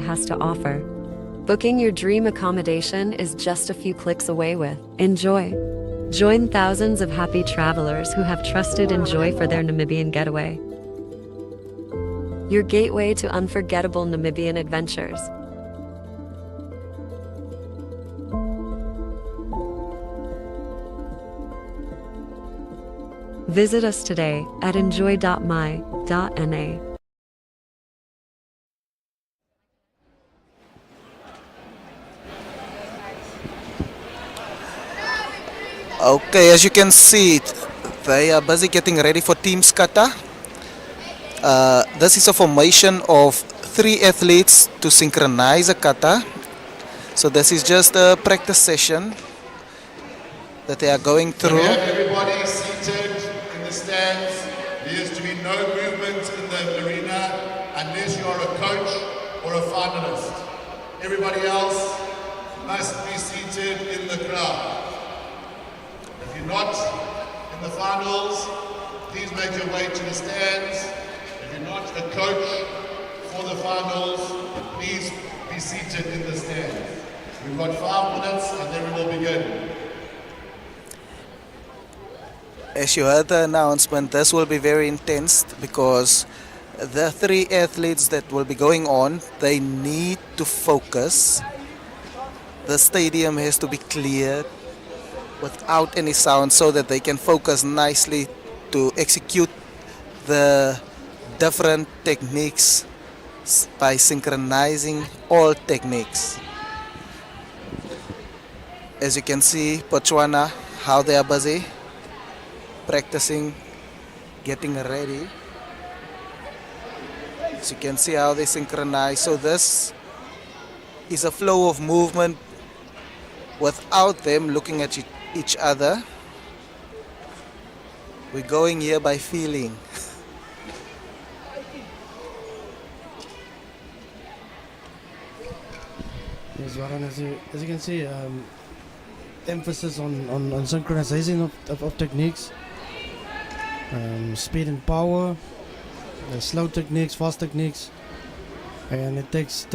has to offer. Booking your dream accommodation is just a few clicks away with Enjoy. Join thousands of happy travelers who have trusted Enjoy for their Namibian getaway. Your gateway to unforgettable Namibian adventures. Visit us today at enjoy.my.na. Okay, as you can see, they are busy getting ready for Team's Kata. This is a formation of 3 athletes to synchronize a kata. So this is just a practice session that they are going We through. have everybody seated in the stands. There is to be no movement in the arena unless you are a coach or a finalist. Everybody else must be seated in the crowd. If you're not in the finals, please make your way to the stands. If you're not a coach for the finals, please be seated in the stands. We've got 5 minutes and then we will begin. As you heard the announcement, this will be very intense because the 3 athletes that will be going on, they need to focus. The stadium has to be cleared without any sound so that they can focus nicely to execute the different techniques by synchronizing all techniques. As you can see, Botswana, how they are busy practicing, getting ready. As you can see how they synchronize. So this is a flow of movement without them looking at each other. We're going here by feeling. Yes, Warren, as you can see, emphasis on synchronization of techniques, speed and power, slow techniques, fast techniques, and it takes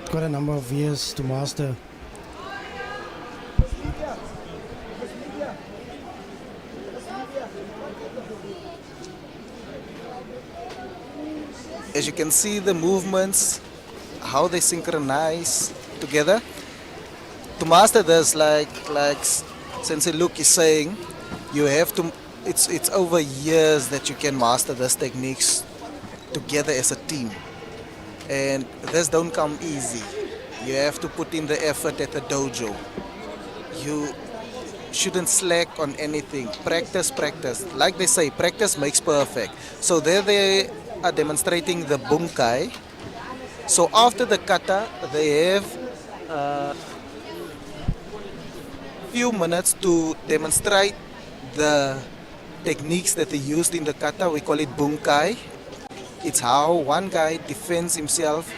quite a number of years to master. As you can see the movements, how they synchronize together. To master this, like Sensei Luke is saying, you have to. It's over years that you can master these techniques together as a team, and this don't come easy. You have to put in the effort at the dojo. You shouldn't slack on anything. Practice, practice. Like they say, practice makes perfect. So there they are demonstrating the bunkai. So after the kata, they have few minutes to demonstrate the techniques that they used in the kata. We call it bunkai. It's how one guy defends himself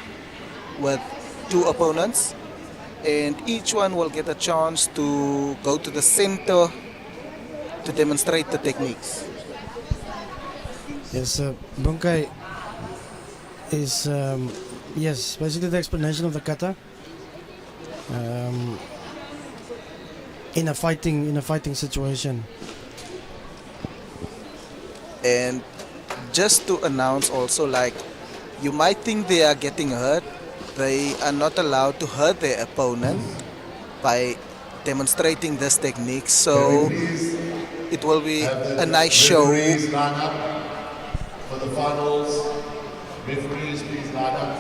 with 2 opponents, and each one will get a chance to go to the center to demonstrate the techniques. Yes, bunkai is yes, basically the explanation of the kata in a fighting situation. And just to announce also, like, you might think they are getting hurt. They are not allowed to hurt their opponent by demonstrating this technique. So it will be a nice show. Referees line up for the finals. Referees, please line up.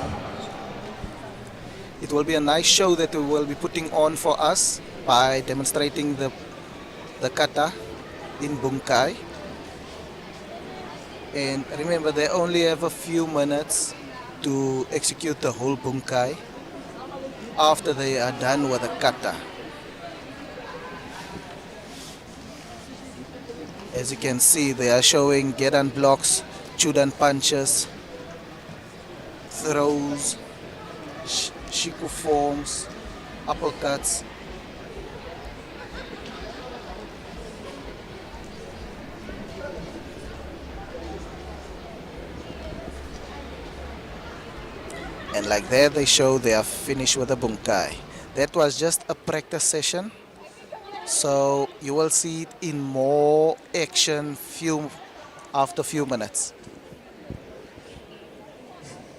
It will be a nice show that we will be putting on for us by demonstrating the kata in bunkai. And remember, they only have a few minutes to execute the whole bunkai after they are done with the kata. As you can see, they are showing gedan blocks, chudan punches, throws, shiku forms, uppercuts. And like there they show they are finished with the bunkai. That was just a practice session. So you will see it in more action after few minutes.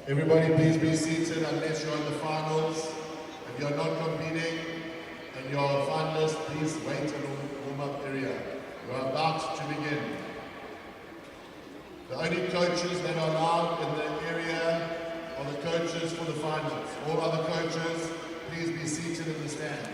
Everybody please be seated unless you're in the finals. If you're not competing and you're a finalist, please wait in the warm-up area. We're about to begin. The only coaches that are allowed in the area are the coaches for the finals. All other coaches, please be seated in the stands.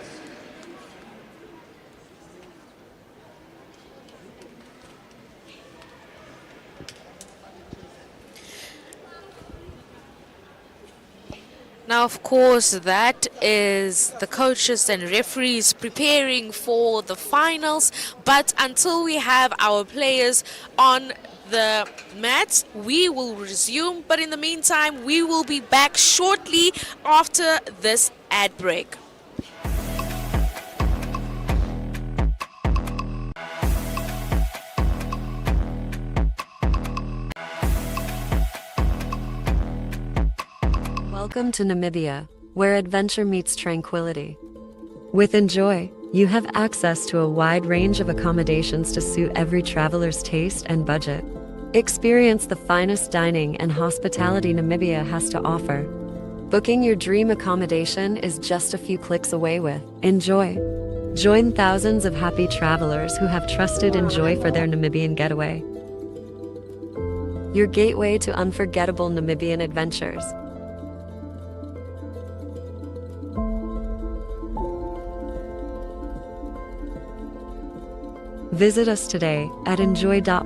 Now, of course, that is the coaches and referees preparing for the finals. But until we have our players on the mats, we will resume. But in the meantime, we will be back shortly after this ad break. Welcome to Namibia, where adventure meets tranquility. With Enjoy, you have access to a wide range of accommodations to suit every traveler's taste and budget. Experience the finest dining and hospitality Namibia has to offer. Booking your dream accommodation is just a few clicks away with Enjoy. Join thousands of happy travelers who have trusted Enjoy for their Namibian getaway. Your gateway to unforgettable Namibian adventures. Visit us today at enjoy.my.na.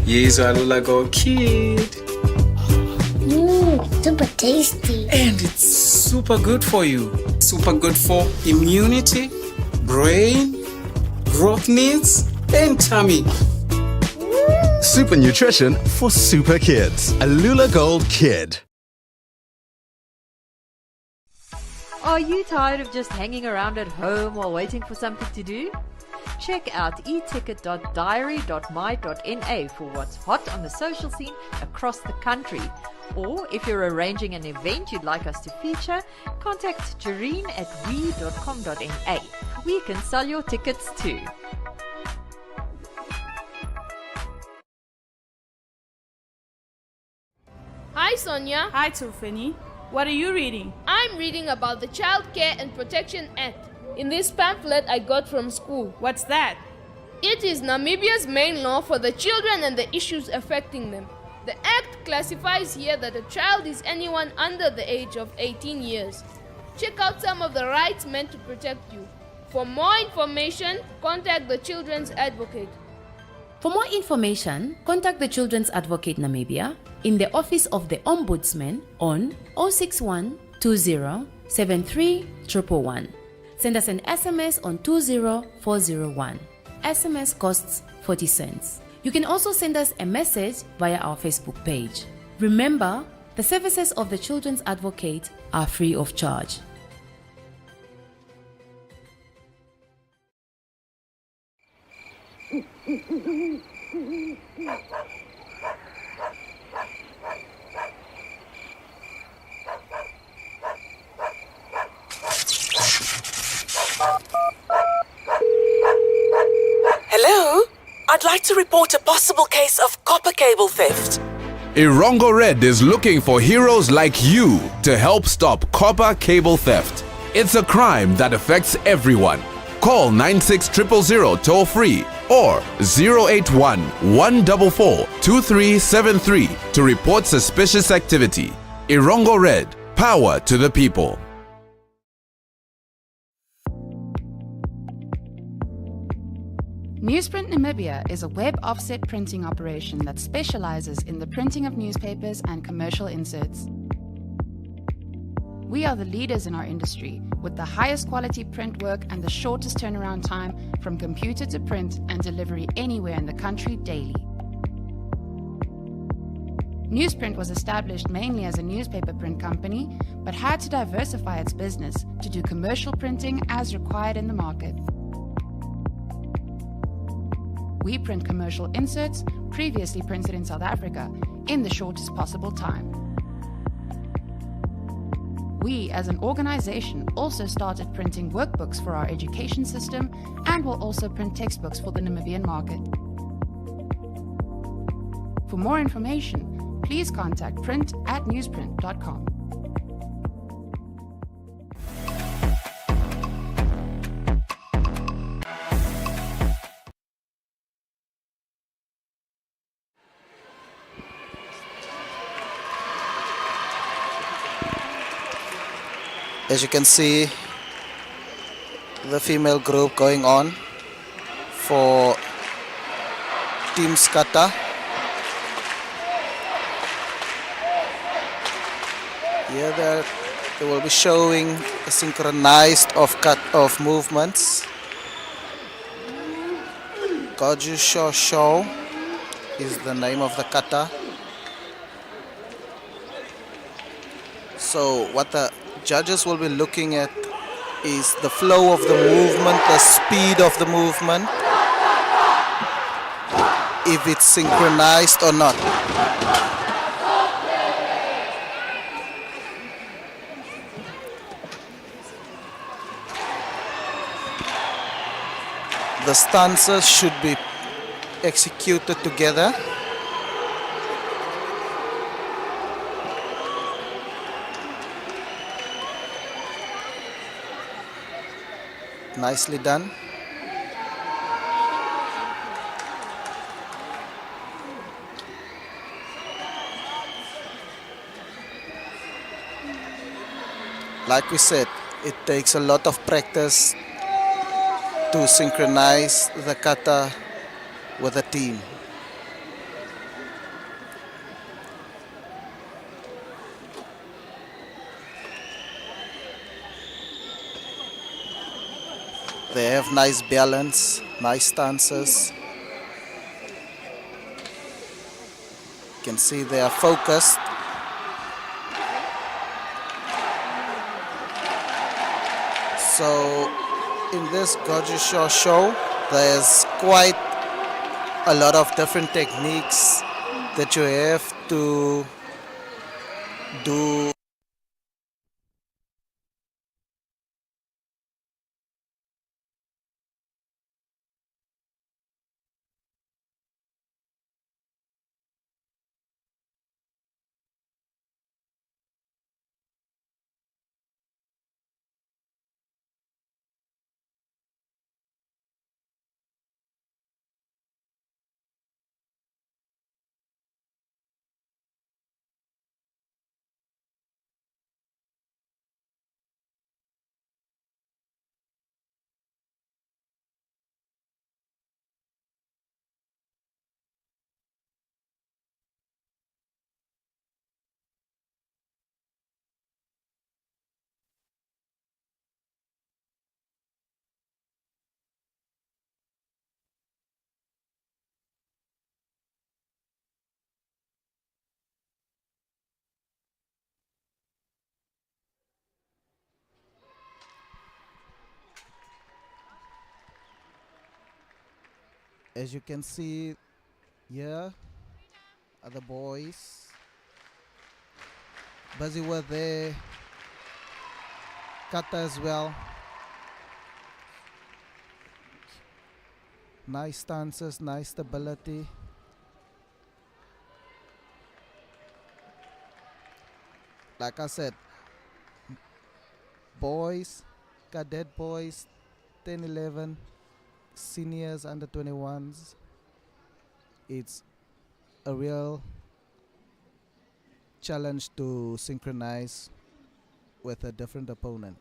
Yes, Alula Gold Kid. Super tasty. And it's super good for you. Super good for immunity, brain, growth needs, and tummy. Super nutrition for super kids. Alula Gold Kid. Are you tired of just hanging around at home while waiting for something to do? Check out eticket.diary.my.na for what's hot on the social scene across the country. Or if you're arranging an event you'd like us to feature, contact Jareen at we.com.na. We can sell your tickets too. Hi Sonia. Hi Tufini. What are you reading? I'm reading about the Child Care and Protection Act in this pamphlet I got from school. What's that? It is Namibia's main law for the children and the issues affecting them. The Act classifies here that a child is anyone under the age of 18 years. Check out some of the rights meant to protect you. For more information, contact the Children's Advocate. For more information, contact the Children's Advocate Namibia in the Office of the Ombudsman on 061 20 73 111. Send us an SMS on 20401. SMS costs 40 cents. You can also send us a message via our Facebook page. Remember, the services of the Children's Advocate are free of charge. Hello? I'd like to report a possible case of copper cable theft. Erongo Red is looking for heroes like you to help stop copper cable theft. It's a crime that affects everyone. Call 96000 toll free or 081 144 2373 to report suspicious activity. Erongo Red, power to the people. Newsprint Namibia is a web offset printing operation that specializes in the printing of newspapers and commercial inserts. We are the leaders in our industry with the highest quality print work and the shortest turnaround time from computer to print and delivery anywhere in the country daily. Newsprint was established mainly as a newspaper print company, but had to diversify its business to do commercial printing as required in the market. We print commercial inserts previously printed in South Africa, in the shortest possible time. We, as an organization, also started printing workbooks for our education system and will also print textbooks for the Namibian market. For more information, please contact print@newsprint.com. As you can see, the female group going on for Team Kata. Here they will be showing a synchronized of movements. Gojusho Show is the name of the kata. So what the judges will be looking at is the flow of the movement, the speed of the movement, if it's synchronized or not. The stances should be executed together. Nicely done. Like we said, it takes a lot of practice to synchronize the kata with a team. They have nice balance, nice stances. You can see they are focused. So in this Gojusho show, there's quite a lot of different techniques that you have to do. As you can see here are the boys busy with their kata as well. Nice stances, nice stability. Like I said, boys, cadet boys, 10, 11, seniors under 21s. It's a real challenge to synchronize with a different opponent.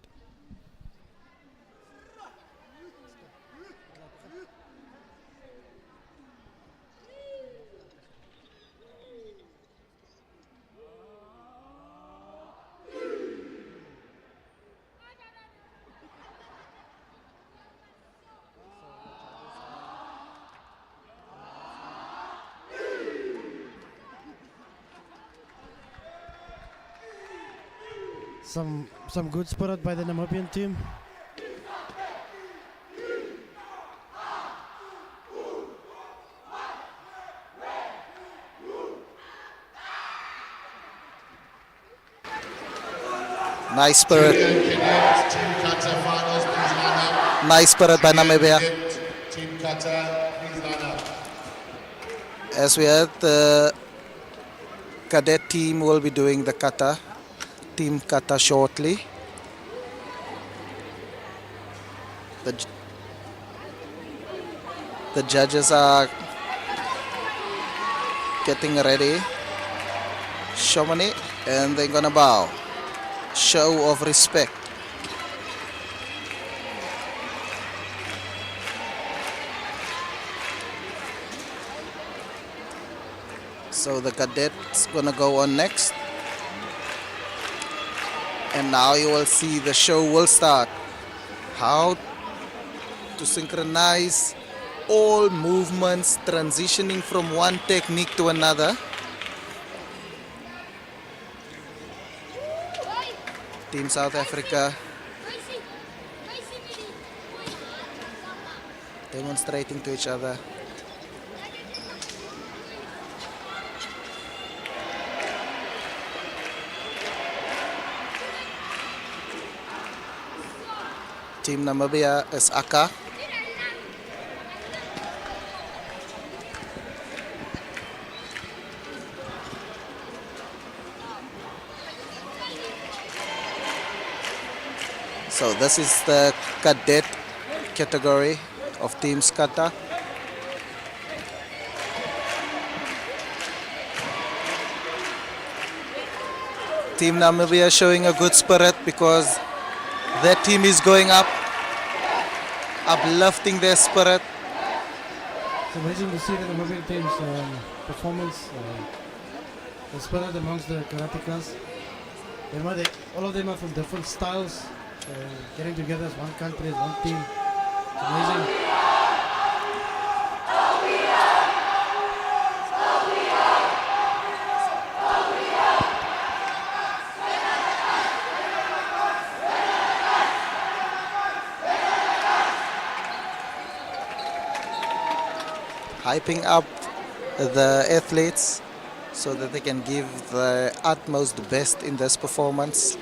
Some good spirit by the Namibian team. Nice spirit. Cadet, Team Kata finals, please line up. Nice spirit by Namibia. Cadet, Team Kata, please line up. As we heard, the cadet team will be doing the kata, team kata shortly. The judges are getting ready. Shomani, and they're gonna bow. Show of respect. So the cadet's gonna go on next. And now you will see the show will start. How to synchronize all movements, transitioning from one technique to another. Team South Africa demonstrating to each other. Team Namibia is Aka. So this is the cadet category of Teams Kata. Team Namibia showing a good spirit because their team is going up, uplifting their spirit. It's amazing to see the Namibian team's performance, the spirit amongst the karatekas. All of them are from different styles, getting together as one country, as one team. It's amazing. Hyping up the athletes so that they can give the utmost best in this performance.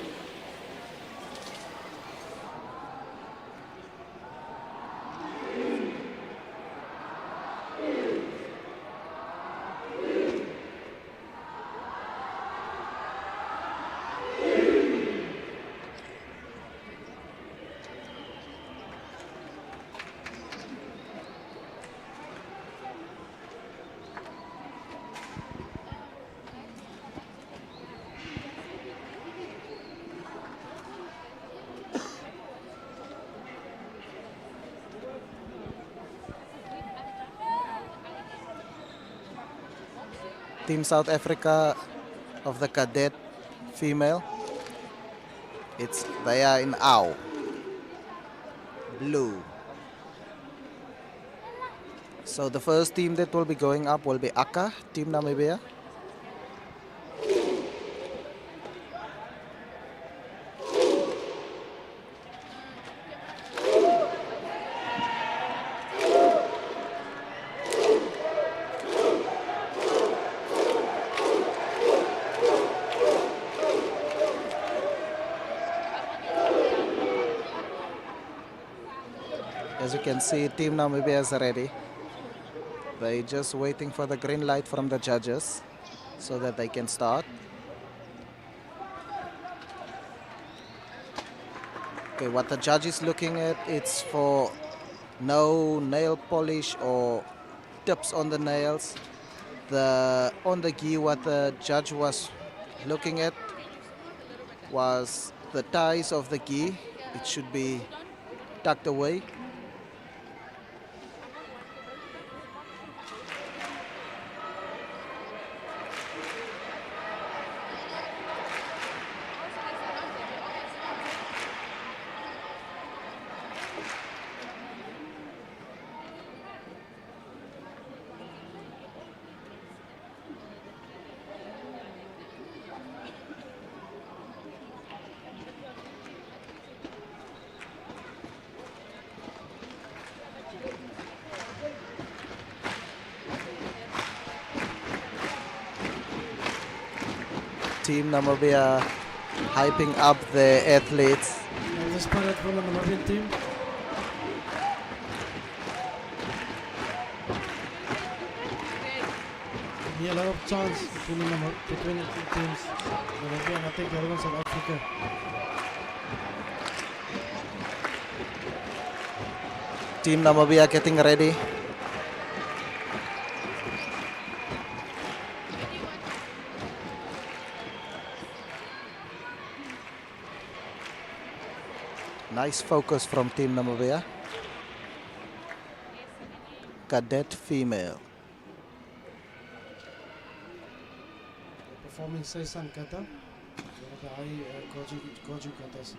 Team South Africa of the cadet female. They are in AU, blue. So the first team that will be going up will be Aka, Team Namibia. As you can see, Team Namibia is ready. They're just waiting for the green light from the judges so that they can start. Okay, what the judge is looking at, it's for no nail polish or tips on the nails. On the gi, what the judge was looking at was the ties of the gi. It should be tucked away. Team Namibia hyping up the athletes. The spirit from the Namibian team. A lot of chance between the two teams. Namibia and I think the other one South Africa. Team Namibia getting ready. Nice focus from Team Namibia. Cadet female. Performing Seisan kata. One of the high Goju katas.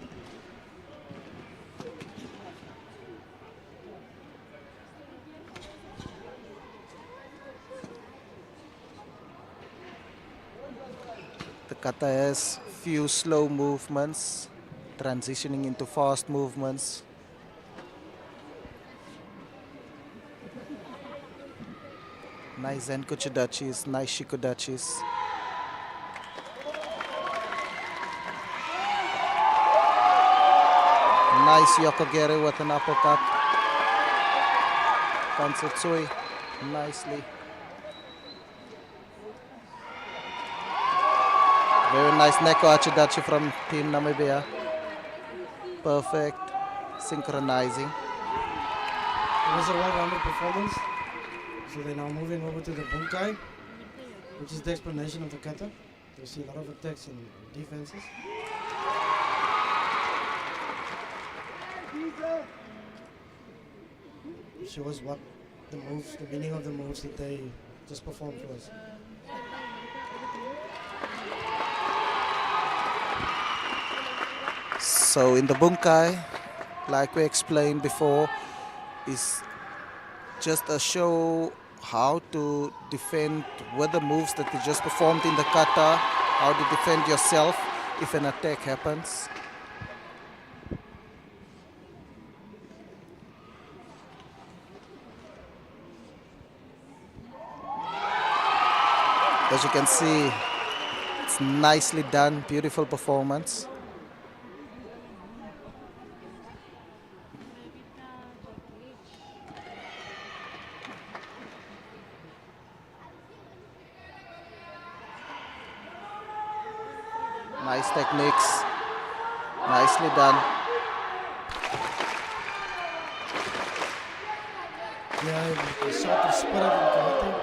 The kata has few slow movements, transitioning into fast movements. Nice Zenkuchidachis, nice Shikodachis. Nice Yokogeri with an uppercut. Kansutsui nicely. Very nice Neko Achidachi from Team Namibia. Perfect. Synchronizing. It was a well-rounded performance. So they're now moving over to the bunkai, which is the explanation of the kata. You see a lot of attacks and defenses. It shows what the moves, the meaning of the moves that they just performed for us. So in the bunkai, like we explained before, is just a show how to defend with the moves that you just performed in the kata, how to defend yourself if an attack happens. As you can see, it's nicely done, beautiful performance. Nice techniques, nicely done. Yeah, a sort of spirit in karate.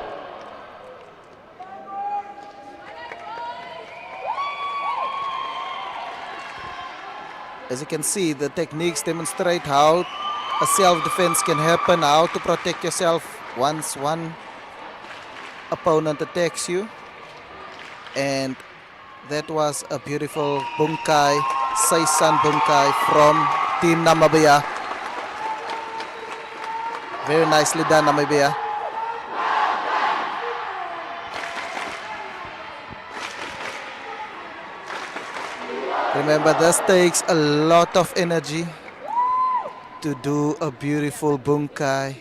As you can see, the techniques demonstrate how a self-defense can happen, how to protect yourself once one opponent attacks you. And that was a beautiful bunkai, Seisan bunkai from Team Namibia. Very nicely done, Namibia. Remember, this takes a lot of energy to do a beautiful bunkai.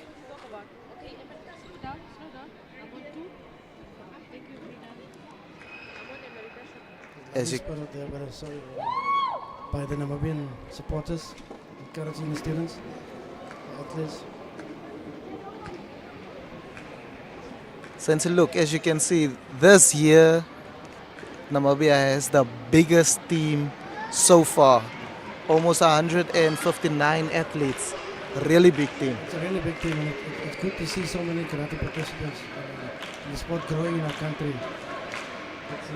As you there, but sorry, by the Namibian supporters, encouraging the students, athletes. Since look, as you can see, this year Namibia has the biggest team so far. Almost 159 athletes. Really big team. It's a really big team, and it's good to see so many karate participants and the sport growing in our country. It's,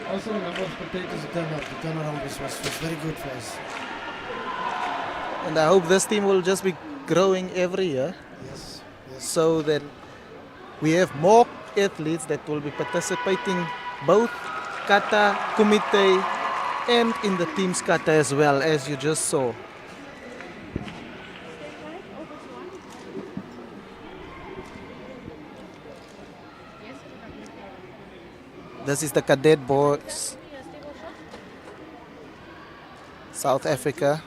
also, the number of spectators that turned up, the turnaround was very good for us. And I hope this team will just be growing every year. Yes. So that we have more athletes that will be participating both kata, kumite, and in the team's kata as well, as you just saw. This is the Cadet boys, South Africa.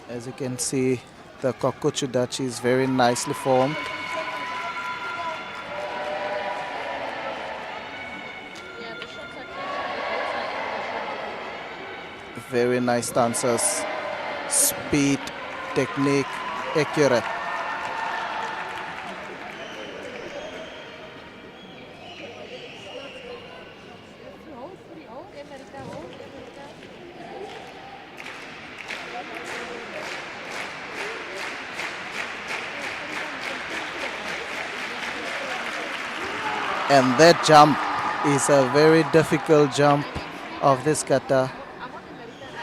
As you can see, the kokuchudachi is very nicely formed. Very nice stances. Speed, technique, accurate. And that jump is a very difficult jump of this kata.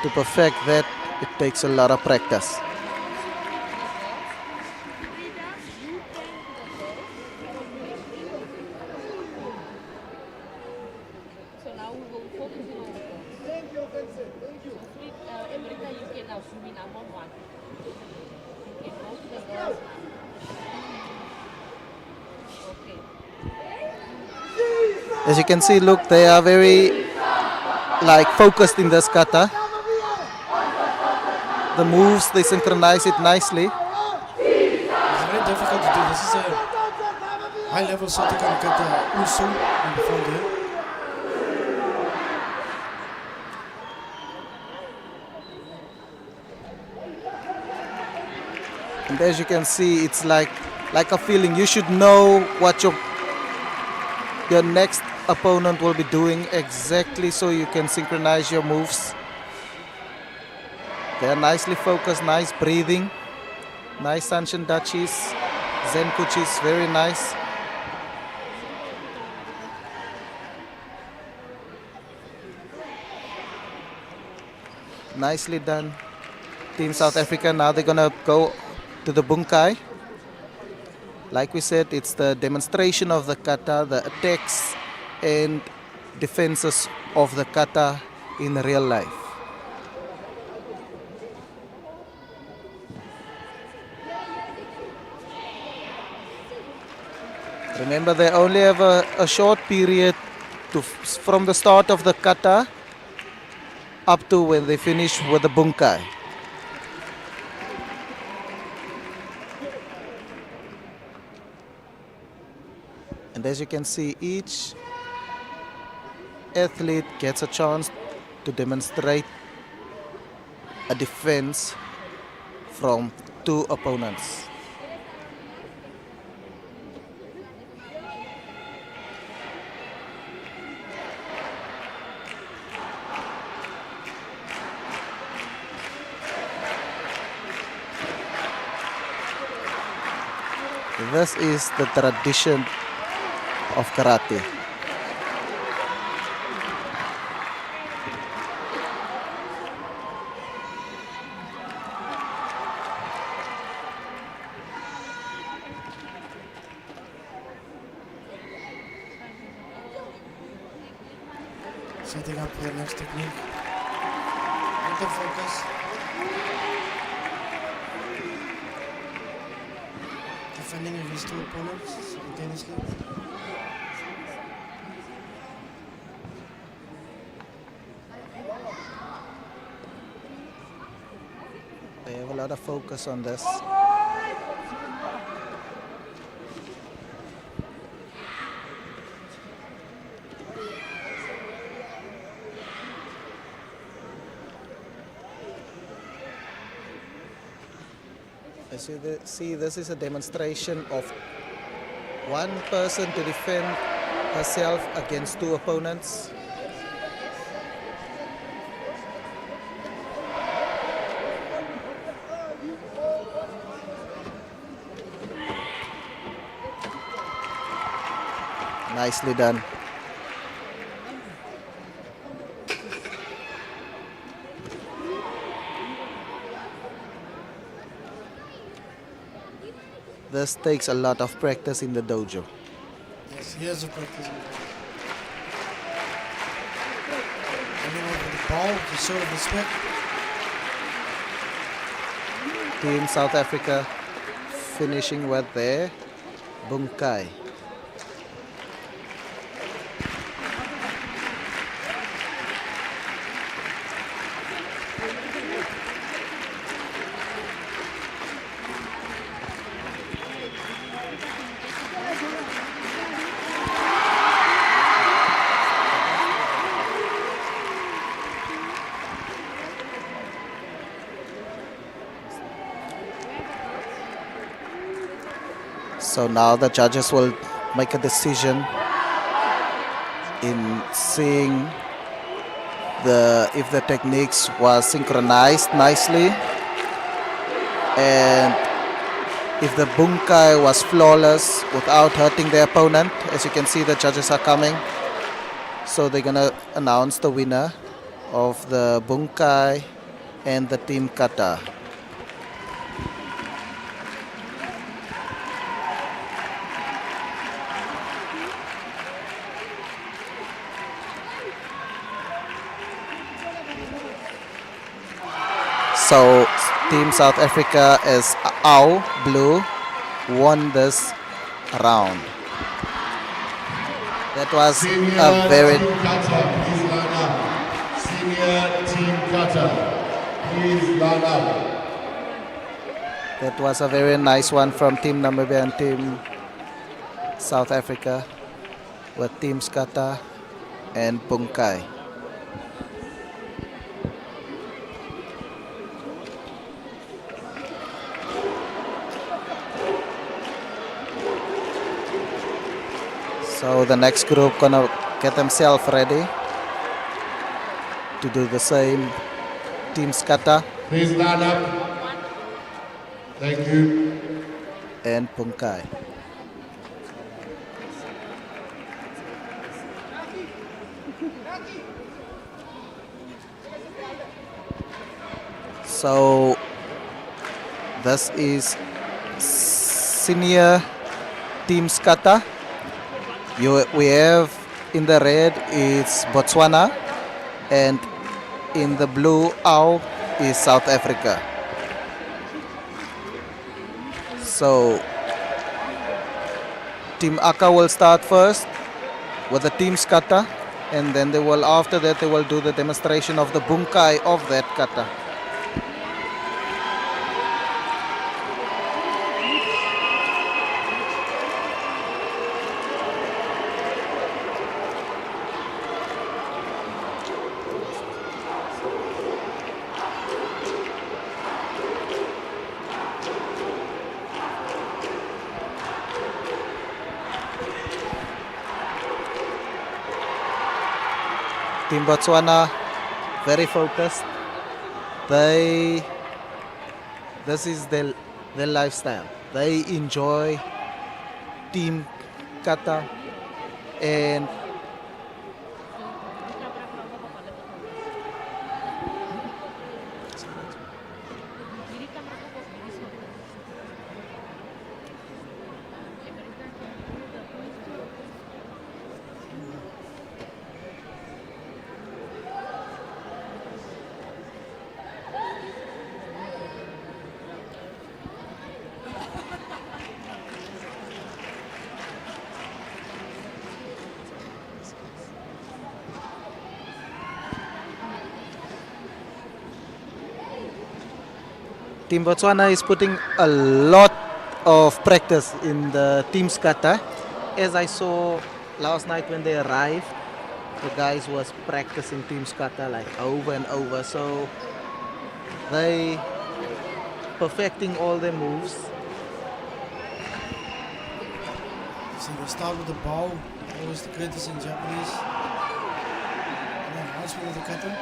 To perfect that, it takes a lot of practice. As you can see, look, they are very focused in this kata. The moves, they synchronize it nicely. It's very difficult to do. This is a high level Sotokan kata usu in the front there. And as you can see, it's like a feeling. You should know what your next opponent will be doing exactly, so you can synchronize your moves. They are nicely focused, nice breathing, nice Sanshin Dachis, Zenkuchis, very nice. Nicely done. Team South Africa, now they're gonna go to the bunkai. Like we said, it's the demonstration of the kata, the attacks and defenses of the kata in real life. Remember, they only have a short period from the start of the kata up to when they finish with the bunkai. And as you can see, each athlete gets a chance to demonstrate a defense from two opponents. This is the tradition of karate. Setting up for the next technique. Mental focus. Defending against two opponents simultaneously. They have a lot of focus on this. As you see, this is a demonstration of one person to defend herself against two opponents. Nicely done. This takes a lot of practice in the dojo. Yes, years of practice. Handing over the ball to show respect. Team South Africa finishing with their bunkai. So now the judges will make a decision in seeing if the techniques was synchronized nicely and if the bunkai was flawless without hurting the opponent. As you can see, the judges are coming. So they're gonna announce the winner of the bunkai and the team kata. So Team South Africa as AU Blue won this round. That was Senior a very team kata, please line up. Senior team kata, please line up. That was a very nice one from Team Namibia and Team South Africa with Teams Kata and Bunkai. So the next group gonna get themselves ready to do the same. Teams Kata. Please line up. Thank you. And Bunkai. So this is senior Teams Kata. We have in the red it's Botswana and in the blue AU is South Africa. So Team Aka will start first with the Team's kata, and then after that they will do the demonstration of the bunkai of that kata. Team Botswana, very focused. This is their lifestyle. They enjoy team kata and Team Botswana is putting a lot of practice in the team's kata. As I saw last night when they arrived, the guys was practicing team's kata like over and over. So they perfecting all their moves. So they start with the bow, always the greatest in Japanese. And then once with the kata.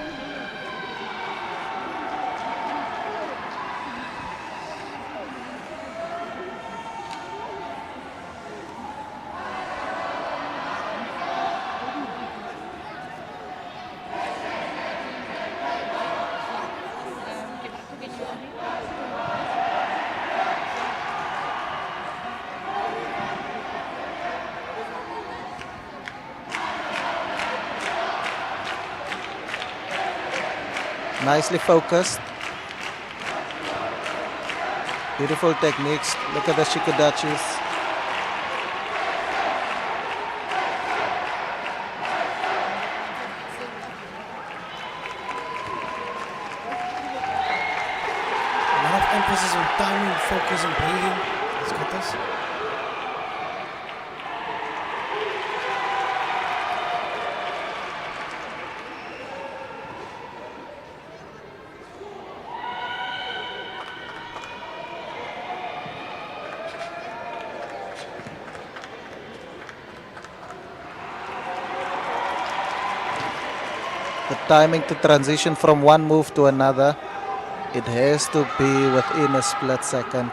Nicely focused. Beautiful techniques. Look at the shikadachis. A lot of emphasis on timing, focus, and breathing. These katas. The timing to transition from one move to another, it has to be within a split second.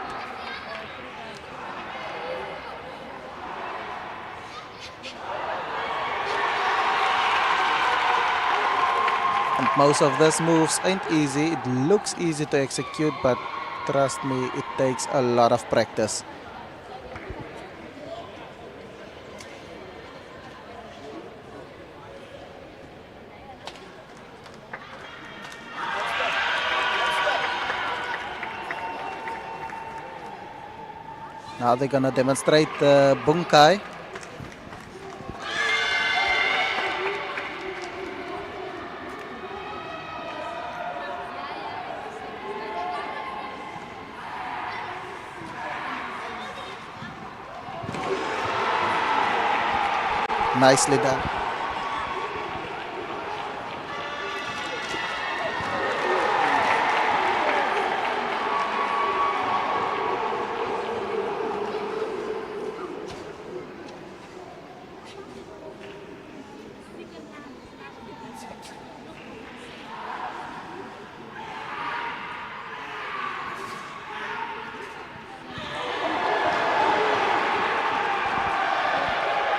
And most of these moves ain't easy. It looks easy to execute, but trust me, it takes a lot of practice. Now they're gonna demonstrate the bunkai. Nicely done.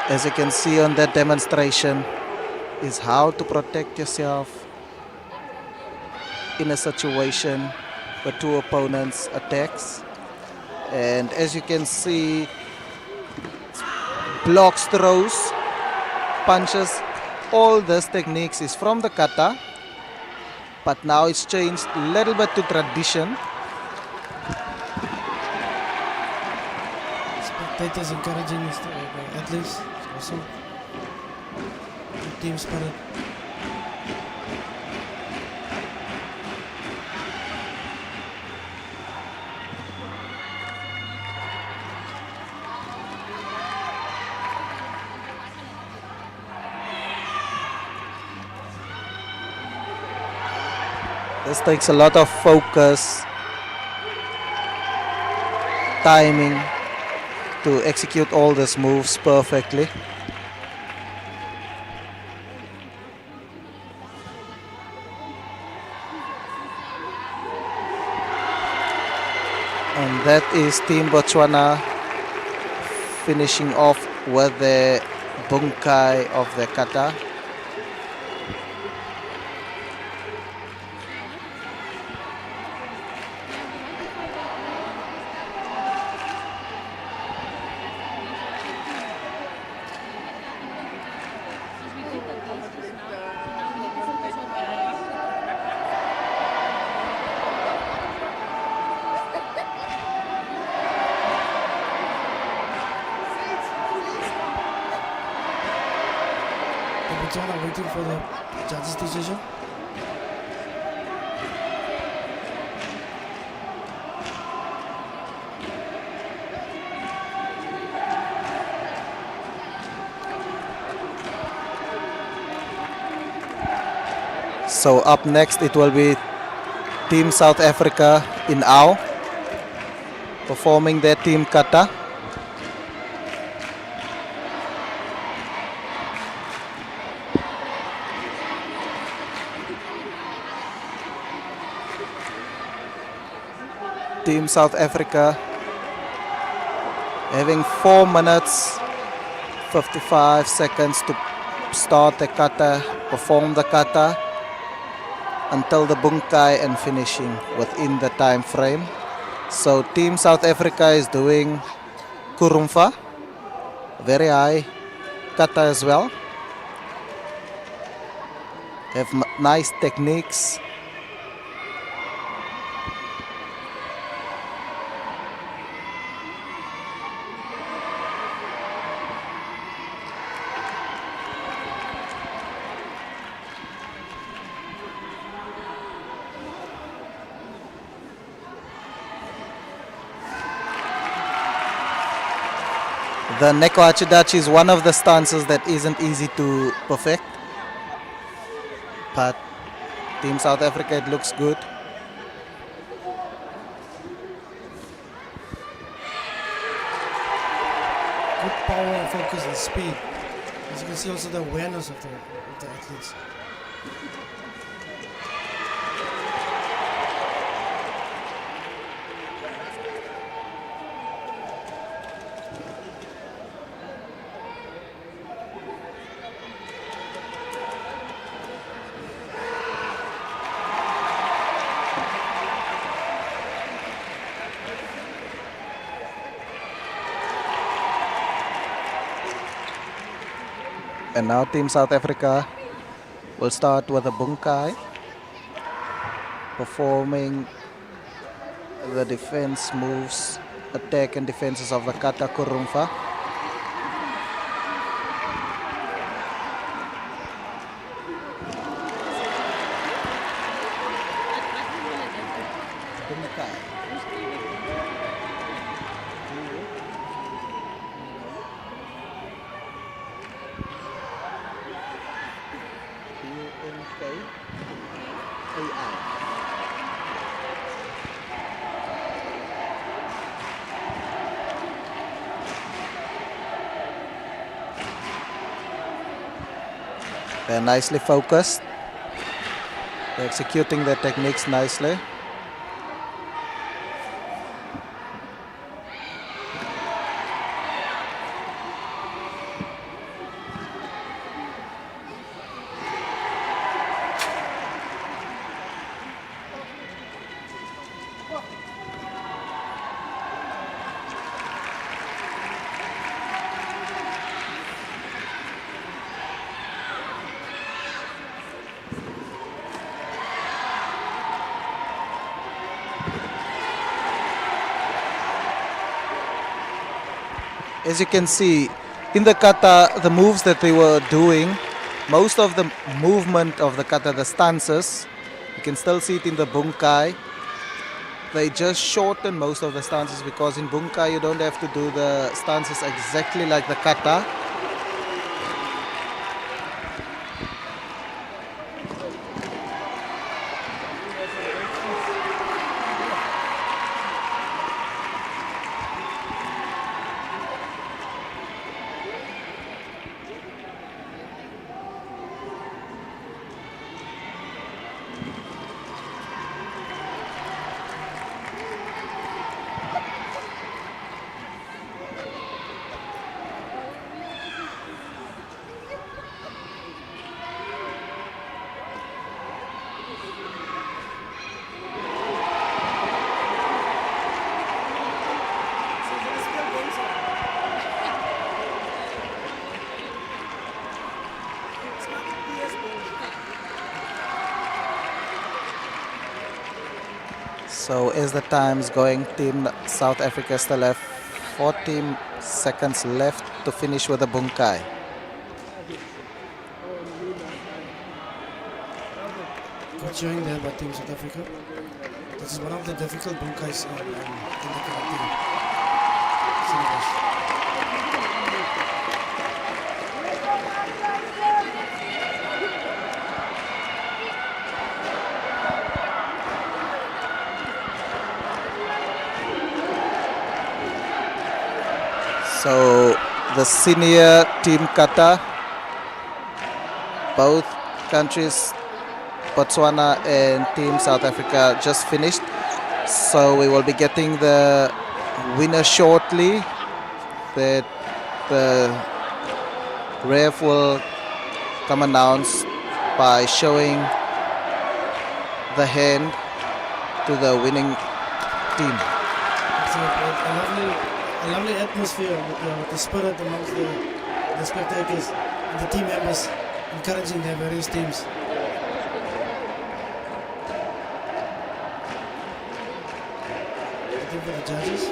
As you can see on that demonstration, is how to protect yourself in a situation where two opponents attacks. And as you can see, blocks, throws, punches, all these techniques is from the kata, but now it's changed a little bit to tradition. Spectators encouraging the athletes. Awesome. Team spirit. This takes a lot of focus, timing to execute all these moves perfectly. And that is Team Botswana finishing off with the bunkai of the kata. Botswana waiting for the judge's decision. So up next it will be Team South Africa in AU performing their team kata. Team South Africa having 4 minutes 55 seconds to start the kata, perform the kata until the bunkai and finishing within the time frame. So Team South Africa is doing kurumfa, very high kata as well. Have nice techniques. The neko hachidachi is one of the stances that isn't easy to perfect, but Team South Africa, it looks good. Good power, focus, and speed. As you can see, also the awareness of the athletes. And now Team South Africa will start with a bunkai, performing the defense moves, attack and defenses of the kata kurumfa. They're nicely focused. They're executing their techniques nicely. As you can see, in the kata, the moves that they were doing, most of the movement of the kata, the stances, you can still see it in the bunkai. They just shorten most of the stances because in bunkai you don't have to do the stances exactly like the kata. So as the time's going, Team South Africa still have 14 seconds left to finish with the bunkai. Good showing there by Team South Africa. This is one of the difficult bunkais in the karate syllabus. So the senior team kata, both countries, Botswana and Team South Africa, just finished. So we will be getting the winner shortly. That the ref will come announce by showing the hand to the winning team. It's a lovely atmosphere with the spirit amongst the spectators and the team members encouraging their various teams. Waiting for the judges.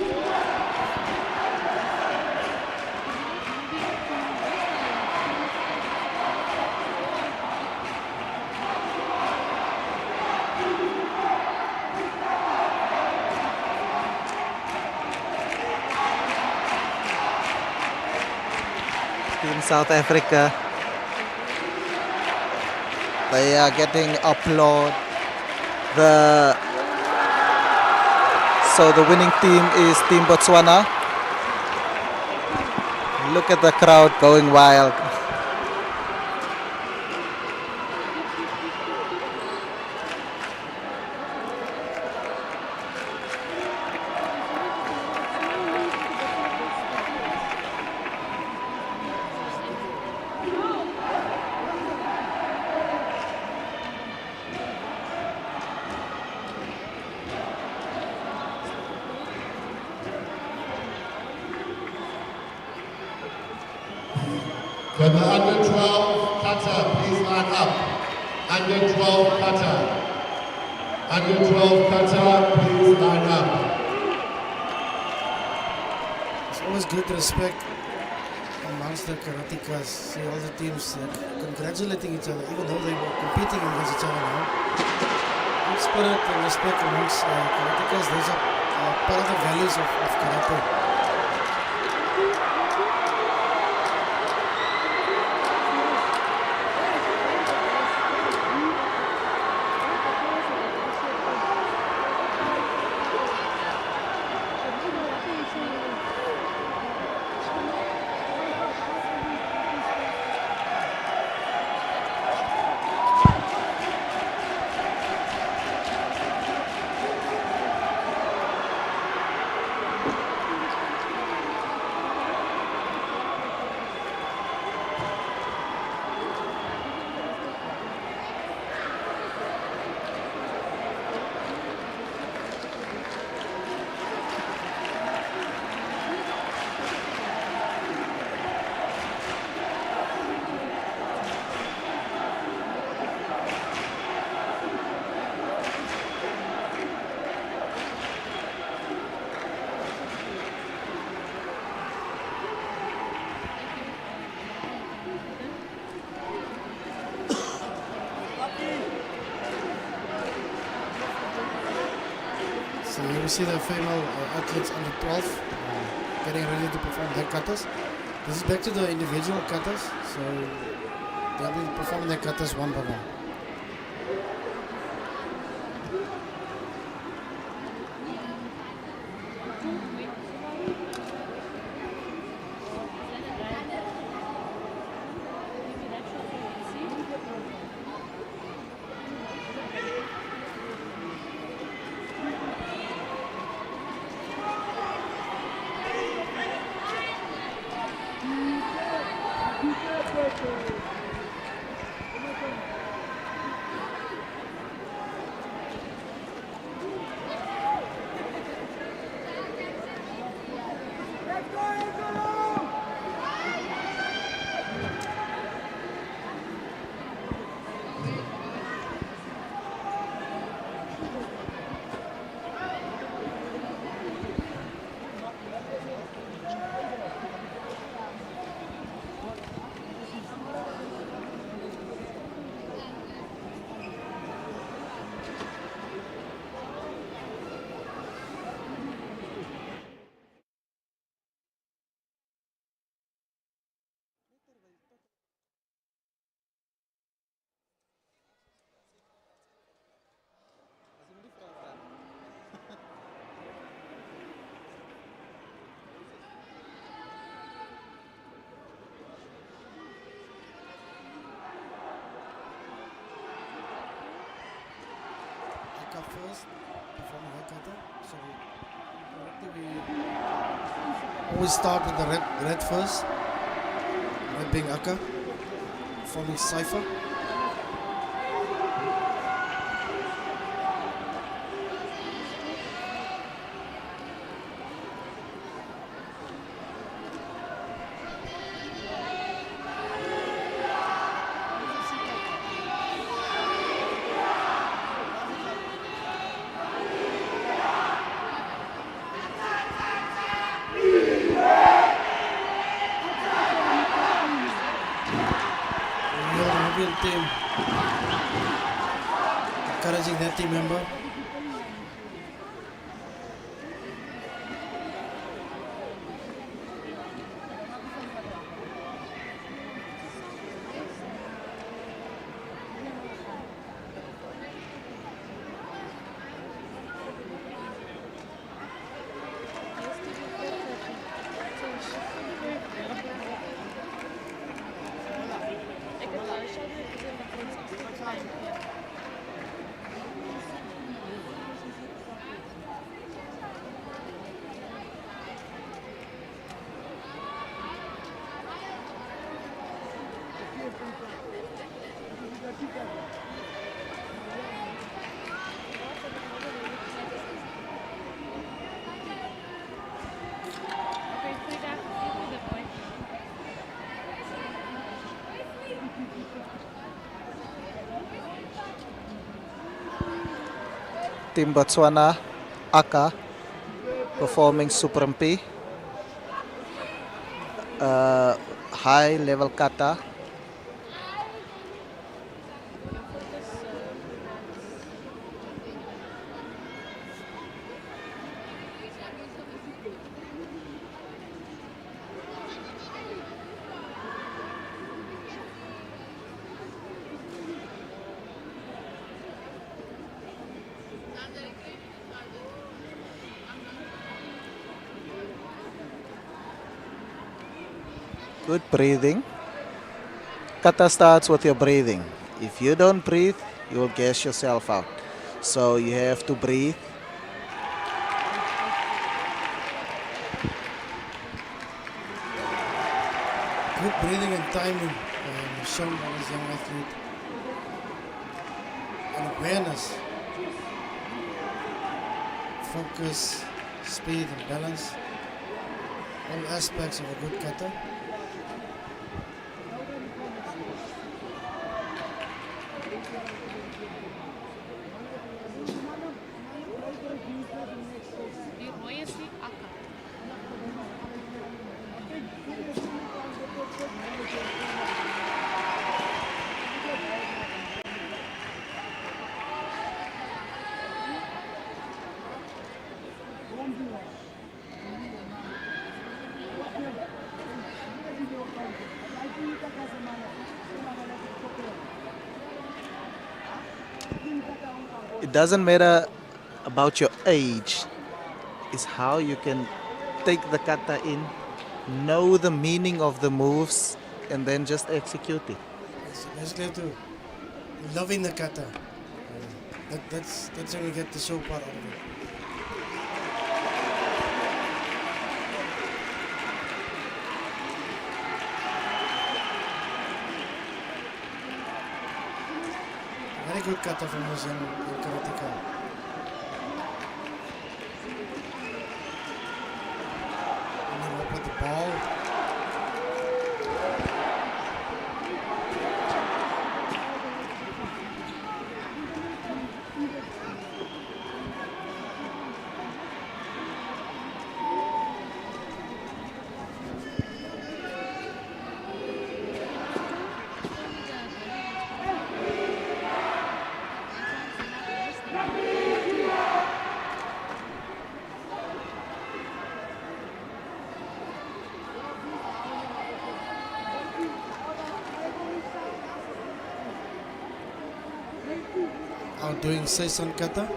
Team South Africa, they are getting applaud. So the winning team is Team Botswana. Look at the crowd going wild. Can the under 12 kata please line up? Under 12 kata. Under 12 kata, please line up. It's always good respect amongst the karatekas. See all the teams congratulating each other, even though they were competing against each other now. Good spirit and respect amongst karatekas. Those are part of the values of karate. So here we see the female athletes under 12 getting ready to perform their katas. This is back to the individual katas, so they'll be performing their katas one by one. First, performing her kata. So we always start with the red first. Red being Aka, performing cipher. Team encouraging their team member. Team Botswana, Aka, performing Suprampi, high level kata. Good breathing. Kata starts with your breathing. If you don't breathe, you will gas yourself out. So you have to breathe. Good breathing and timing shown by this young athlete. And awareness. Focus, speed and balance. All aspects of a good kata. It doesn't matter about your age. It's how you can take the kata in, know the meaning of the moves, and then just execute it. So basically have to loving the kata. That's when you get the show part out of it. Very good kata from this young karateka. And then up with the ball. Doing Saison kata.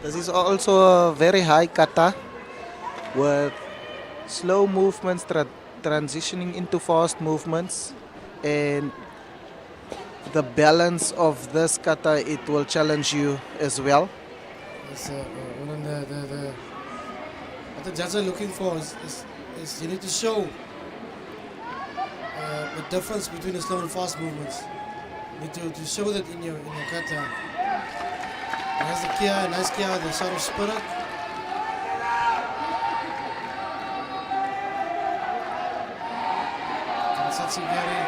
This is also a very high kata with slow movements transitioning into fast movements, and the balance of this kata, it will challenge you as well. It's, what the judges are looking for is you need to show the difference between the slow and fast movements. You need to show that in your kata. There's the kia, nice kia, the sound of spirit. Satsi Gary.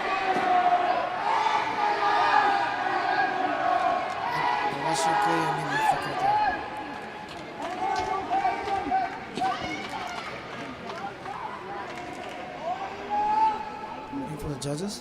The Washiko, I mean, the kata. Looking for the judges.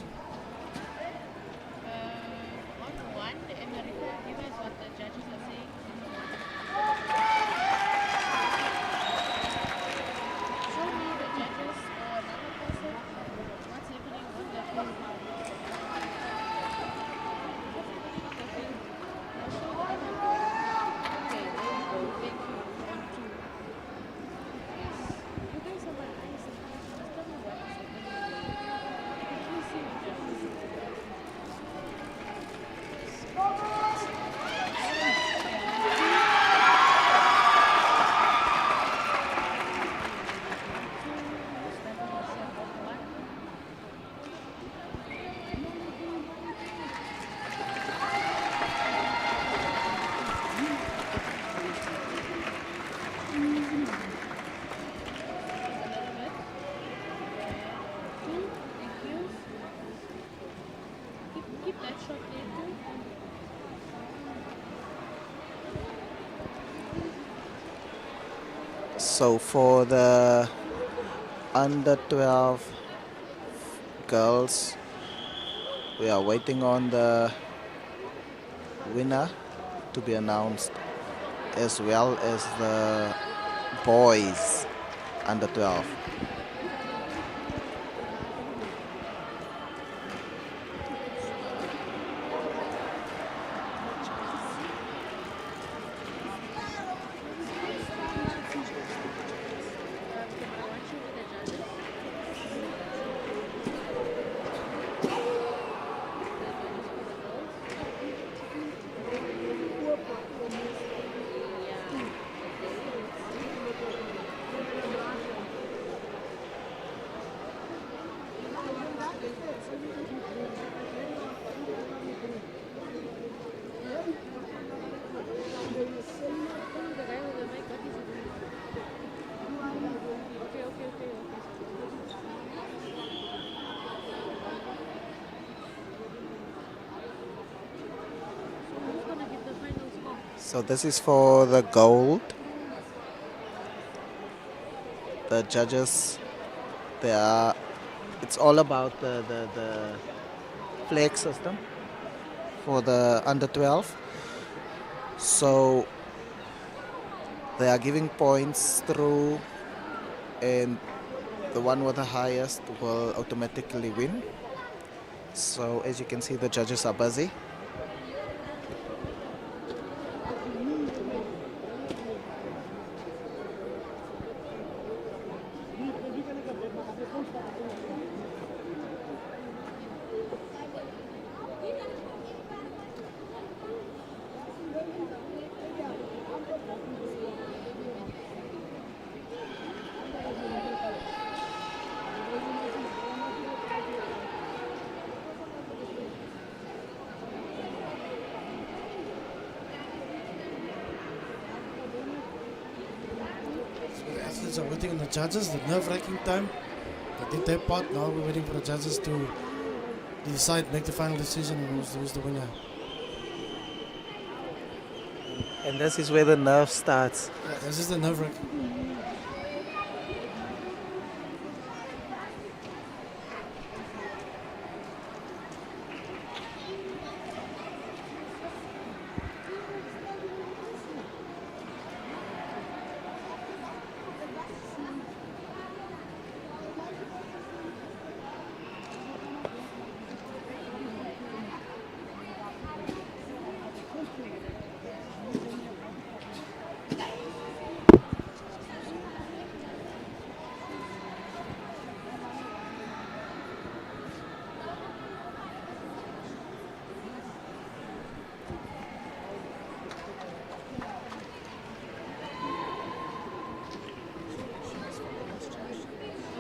keep that shot there too? So for the under 12 girls, we are waiting on the winner to be announced, as well as the boys under 12. So this is for the gold. The judges, it's all about the flag system for the under 12. So they are giving points through, and the one with the highest will automatically win. So as you can see, the judges are busy. Athletes are waiting on the judges, the nerve-wracking time. They did their part, now we're waiting for the judges to decide, make the final decision on who's the winner. And this is where the nerve starts. Yeah, this is the nerve-wracking.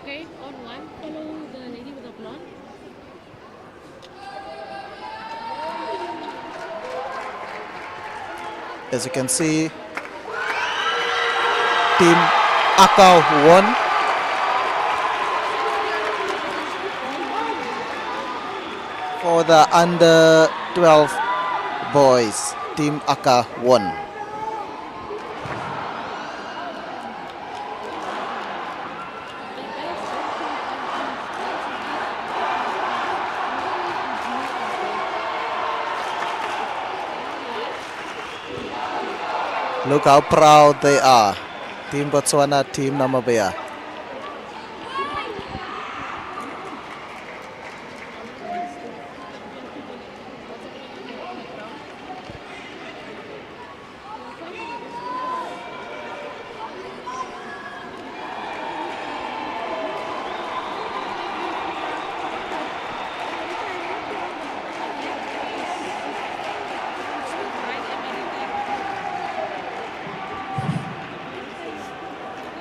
Okay, on one, follow the lady with the blonde. As you can see, Team A.U.S.C won. For the under 12 boys, Team A.U.S.C won. Look how proud they are. Team Botswana, Team Namibia.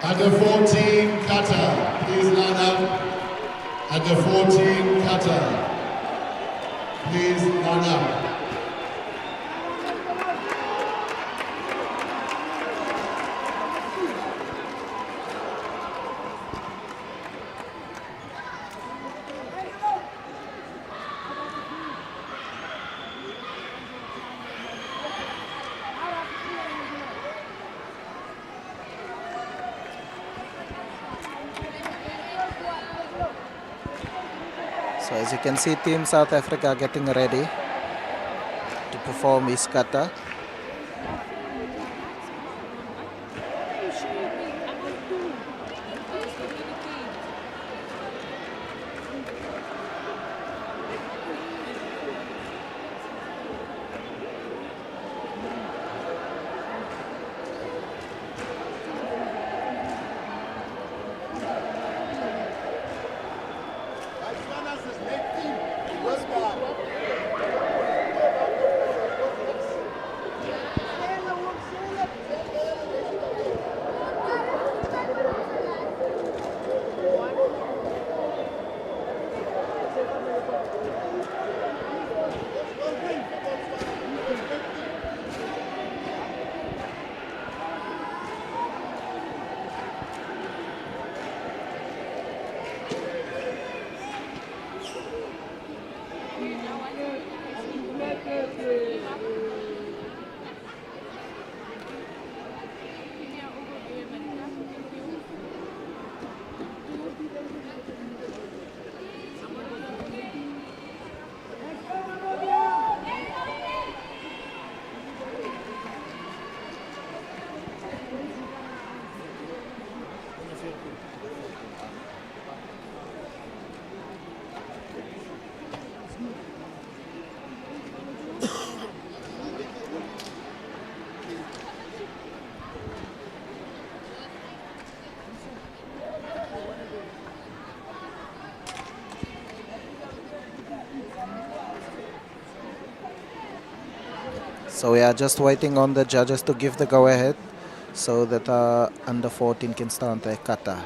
Under 14, kata, please line up. Under 14, kata, please line up. So as you can see, Team South Africa getting ready to perform his kata. So we are just waiting on the judges to give the go-ahead so that under 14 can start their kata.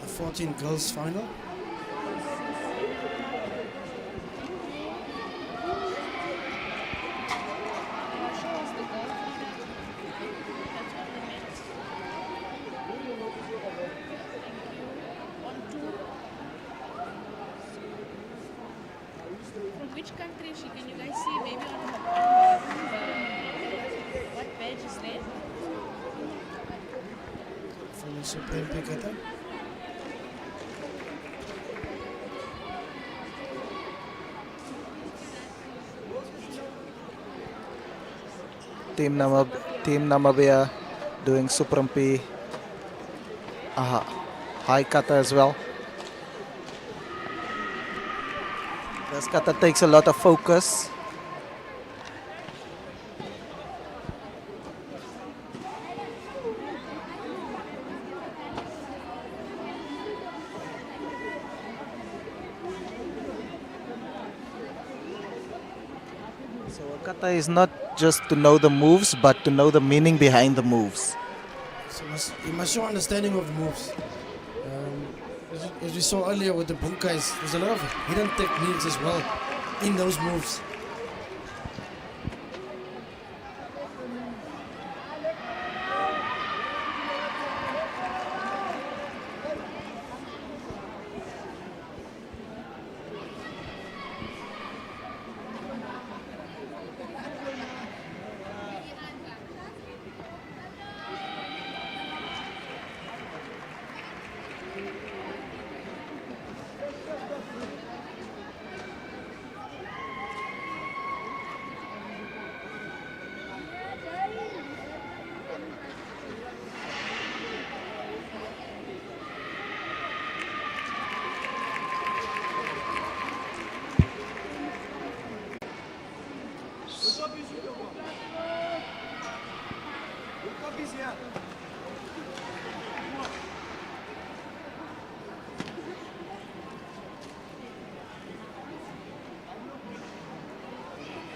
The 14 girls final. From which country is she? Can you guys see maybe on what badge is there? From the Supreme Kata. Team Namibia doing Supreme P high kata as well. This kata takes a lot of focus. So a kata is not just to know the moves, but to know the meaning behind the moves. So you must show understanding of the moves. As we saw earlier with the bunkais, there's a lot of hidden techniques as well in those moves.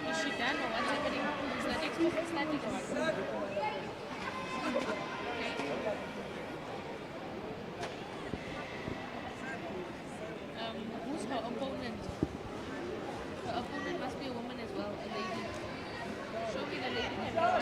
Is she done or what's happening? Is the next person starting or what? Who's her opponent? Her opponent must be a woman as well, a lady. Show me the lady.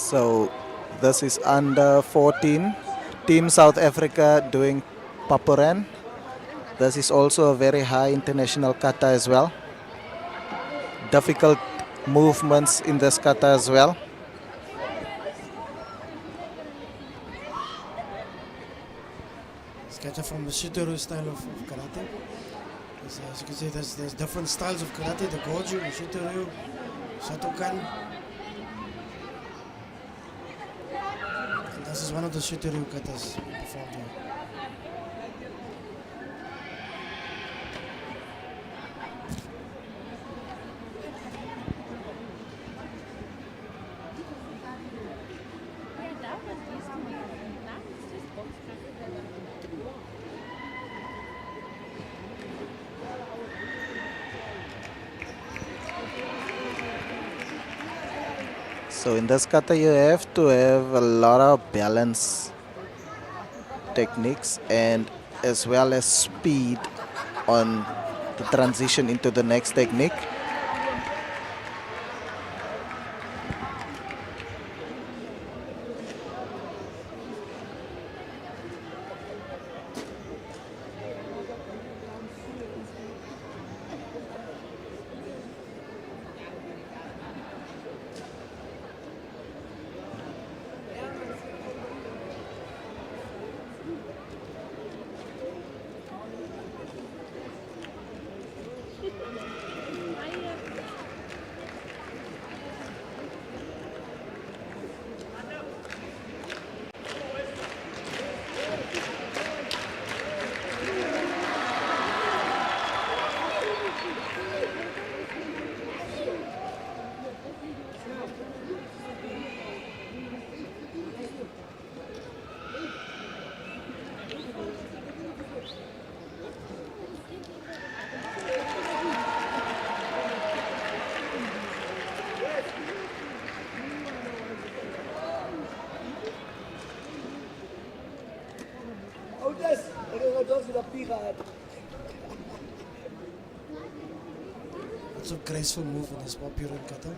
So this is under 14. Team South Africa doing papuren. This is also a very high international kata as well. Difficult movements in this kata as well. Kata from the Shitoru style of karate. As you can see, there's different styles of karate: the Goju, the Shitoru, Shotokan. And this is one of the Shitoru katas performed here. So in this kata you have to have a lot of balance techniques and as well as speed on the transition into the next technique. Lots of graceful move in this popular kata.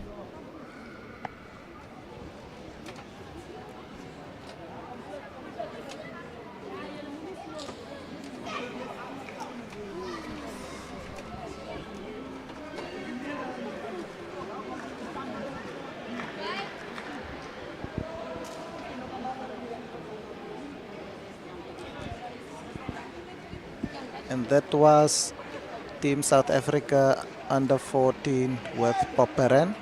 And that was Team South Africa under 14 with papuren.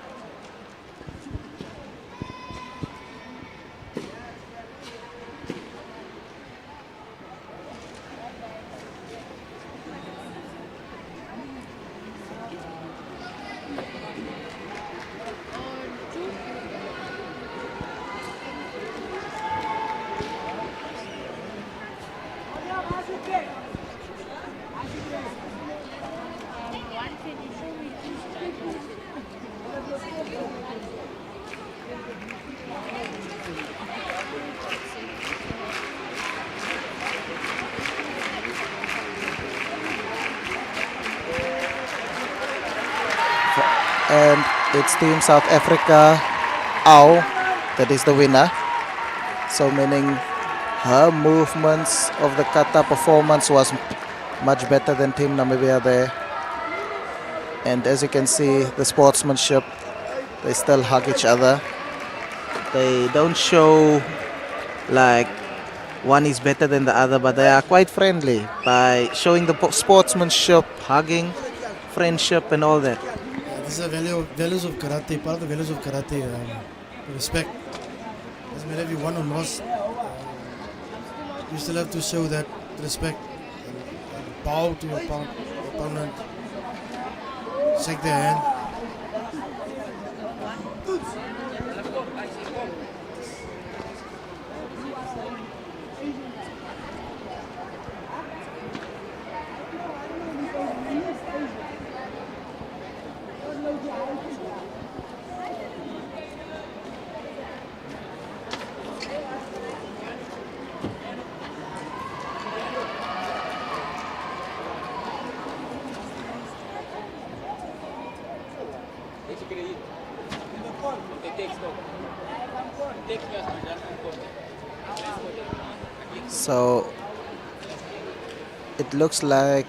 And it's Team South Africa, A.U.S.C, that is the winner. So meaning her movements of the kata performance was much better than Team Namibia there. And as you can see, the sportsmanship, they still hug each other. They don't show like one is better than the other, but they are quite friendly by showing the sportsmanship, hugging, friendship and all that. These are values of karate, part of the values of karate, respect. Doesn't matter if you won or lost, you still have to show that respect and bow to your opponent, shake their hand. So it looks like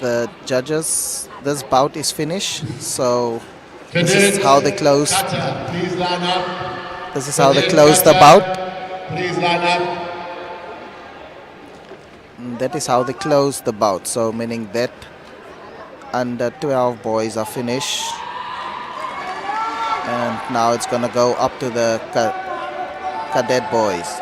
the judges, this bout is finished. So this is how they close. Kata, please line up. This is how they Cadet close the Kata, bout. please line up. That is how they close the bout. So meaning that under 12 boys are finished. And now it's gonna go up to the cadet boys.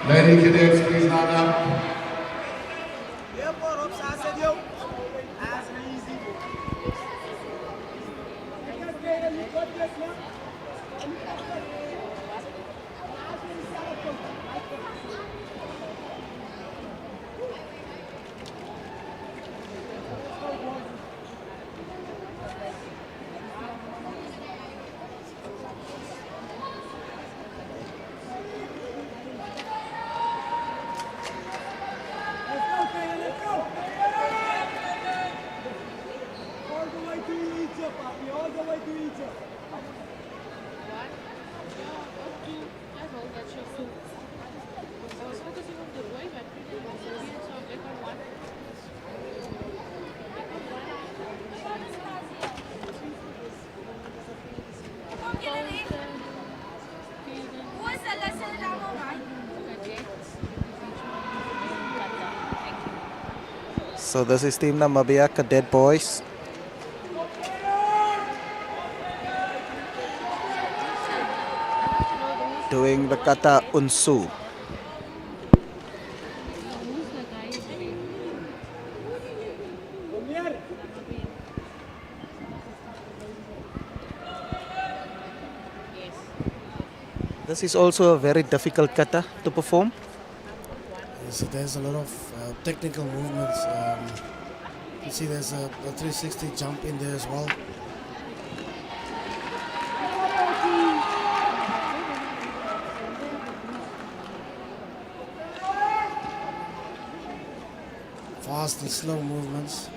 Lady cadets, please line up. So this is Team Namibia Cadet Boys. Doing the kata unsu. This is also a very difficult kata to perform. So there's a lot of technical movements. You see there's a 360 jump in there as well. Fast and slow movements.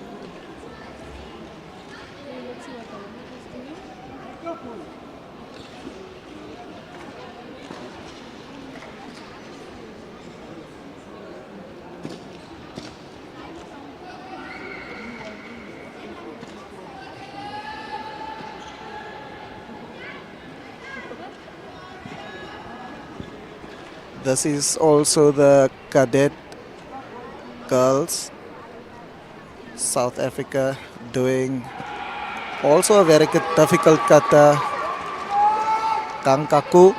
This is also the cadet girls, South Africa, doing also a very difficult kata, kankaku.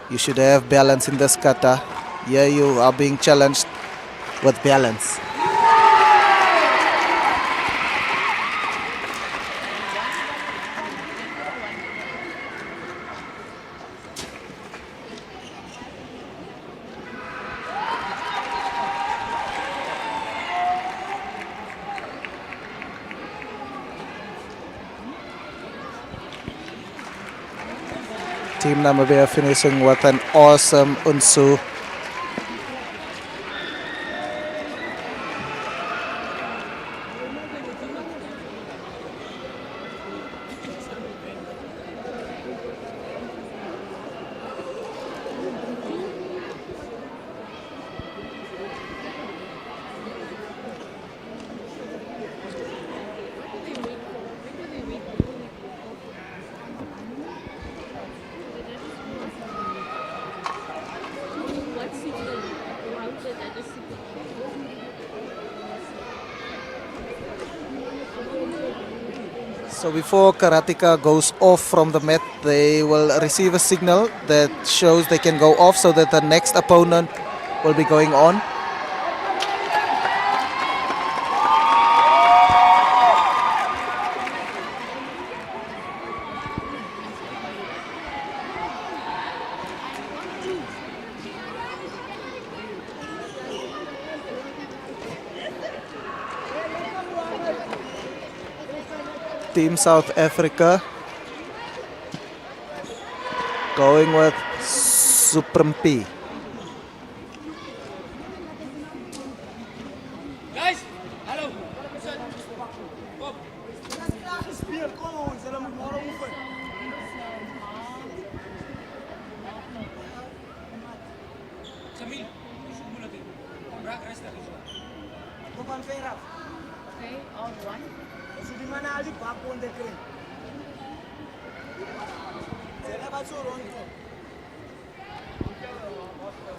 You should have balance in this kata. Here you are being challenged with balance. Team Namibia finishing with an awesome unsu. So before karateka goes off from the mat, they will receive a signal that shows they can go off so that the next opponent will be going on. Team South Africa going with Suprempi. Guys, hello.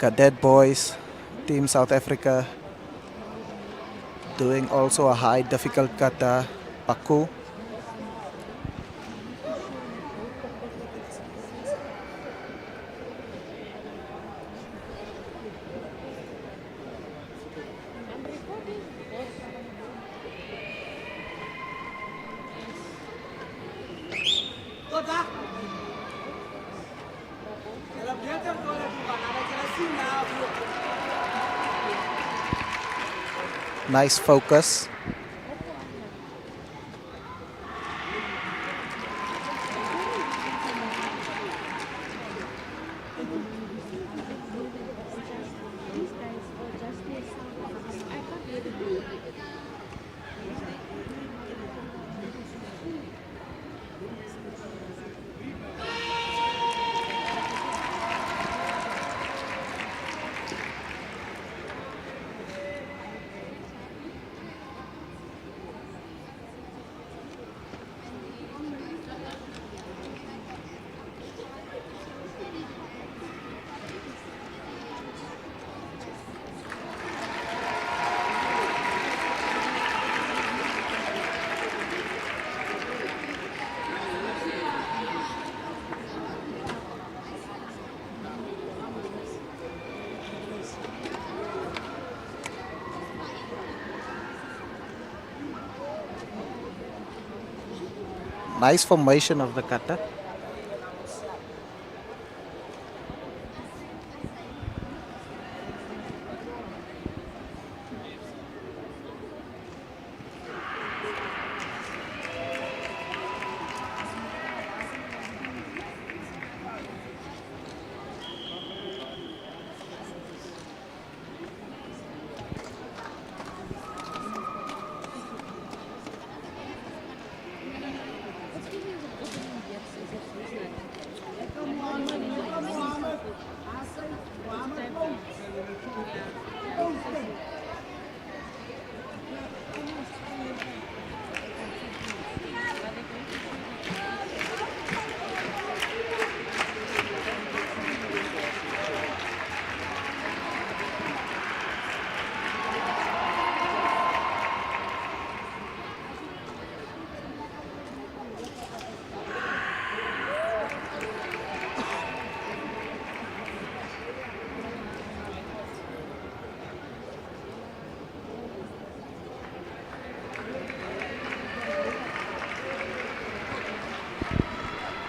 Cadet boys, Team South Africa, doing also a high difficult kata, paku. Nice focus. Nice formation of the kata.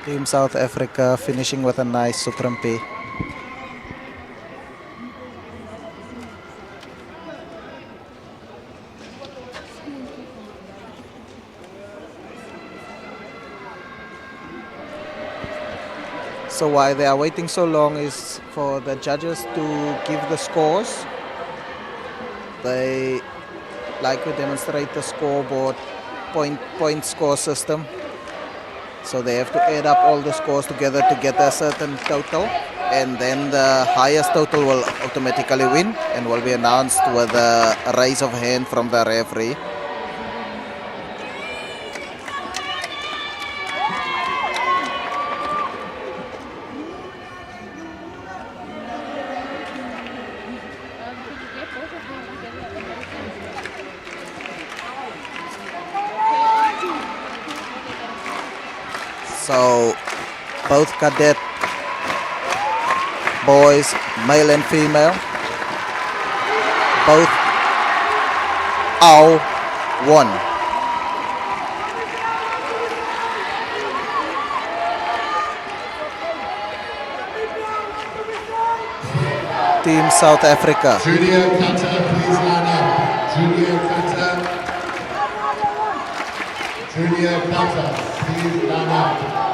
Team South Africa finishing with a nice suprampe. So why they are waiting so long is for the judges to give the scores. They like to demonstrate the scoreboard point score system. So they have to add up all the scores together to get a certain total, and then the highest total will automatically win and will be announced with a raise of hand from the referee. So both cadet boys, male and female, both won. Team South Africa. Junior kata, please line up. Junior kata. Junior kata, please line up.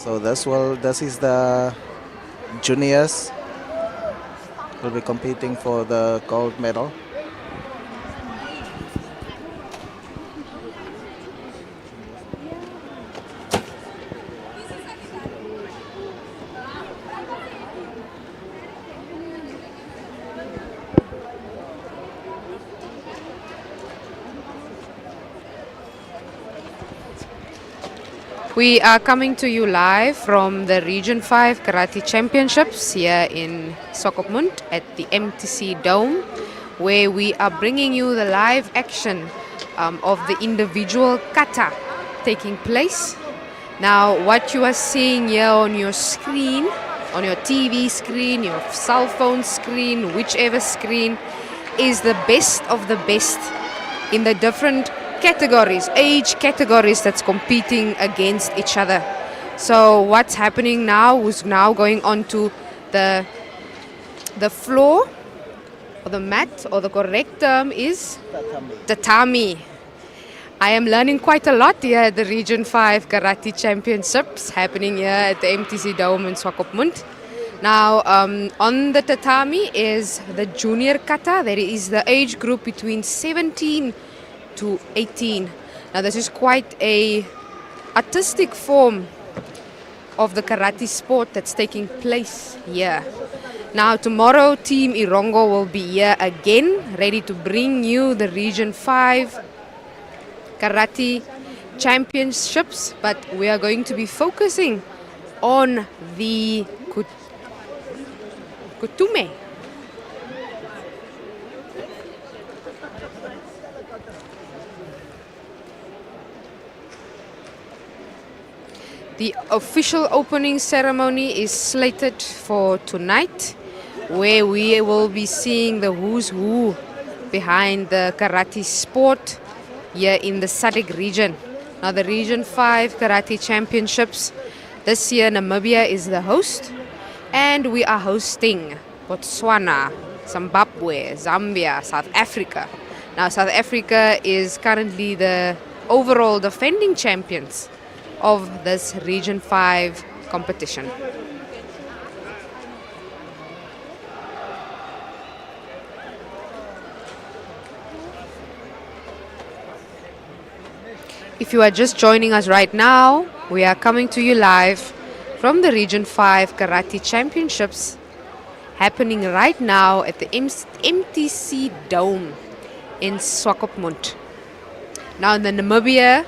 So this is the juniors will be competing for the gold medal. We are coming to you live from the Region 5 Karate Championships here in Swakopmund at the MTC Dome, where we are bringing you the live action of the individual kata taking place. Now, what you are seeing here on your screen, on your TV screen, your cell phone screen, whichever screen, is the best of the best in the different categories, age categories that's competing against each other. So what's happening now is now going on to the floor, or the mat, or the correct term is tatami. I am learning quite a lot here at the Region 5 Karate Championships happening here at the MTC Dome in Swakopmund. Now, on the tatami is the junior kata. There is the age group between 17 to 18. Now, this is quite a artistic form of the karate sport that's taking place here. Now, tomorrow, Team Erongo will be here again, ready to bring you the Region 5 Karate Championships, but we are going to be focusing on the kutume. The official opening ceremony is slated for tonight, where we will be seeing the who's who behind the karate sport here in the SADC region. Now, the Region 5 Karate Championships, this year Namibia is the host, and we are hosting Botswana, Zimbabwe, Zambia, South Africa. Now, South Africa is currently the overall defending champions of this Region 5 competition. If you are just joining us right now, we are coming to you live from the Region 5 Karate Championships happening right now at the MTC Dome in Swakopmund. Now, the Namibia,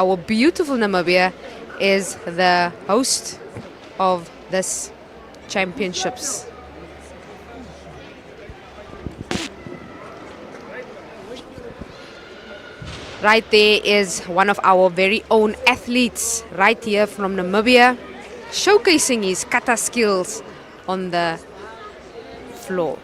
our beautiful Namibia, is the host of this championships. Right there is one of our very own athletes right here from Namibia, showcasing his kata skills on the floor.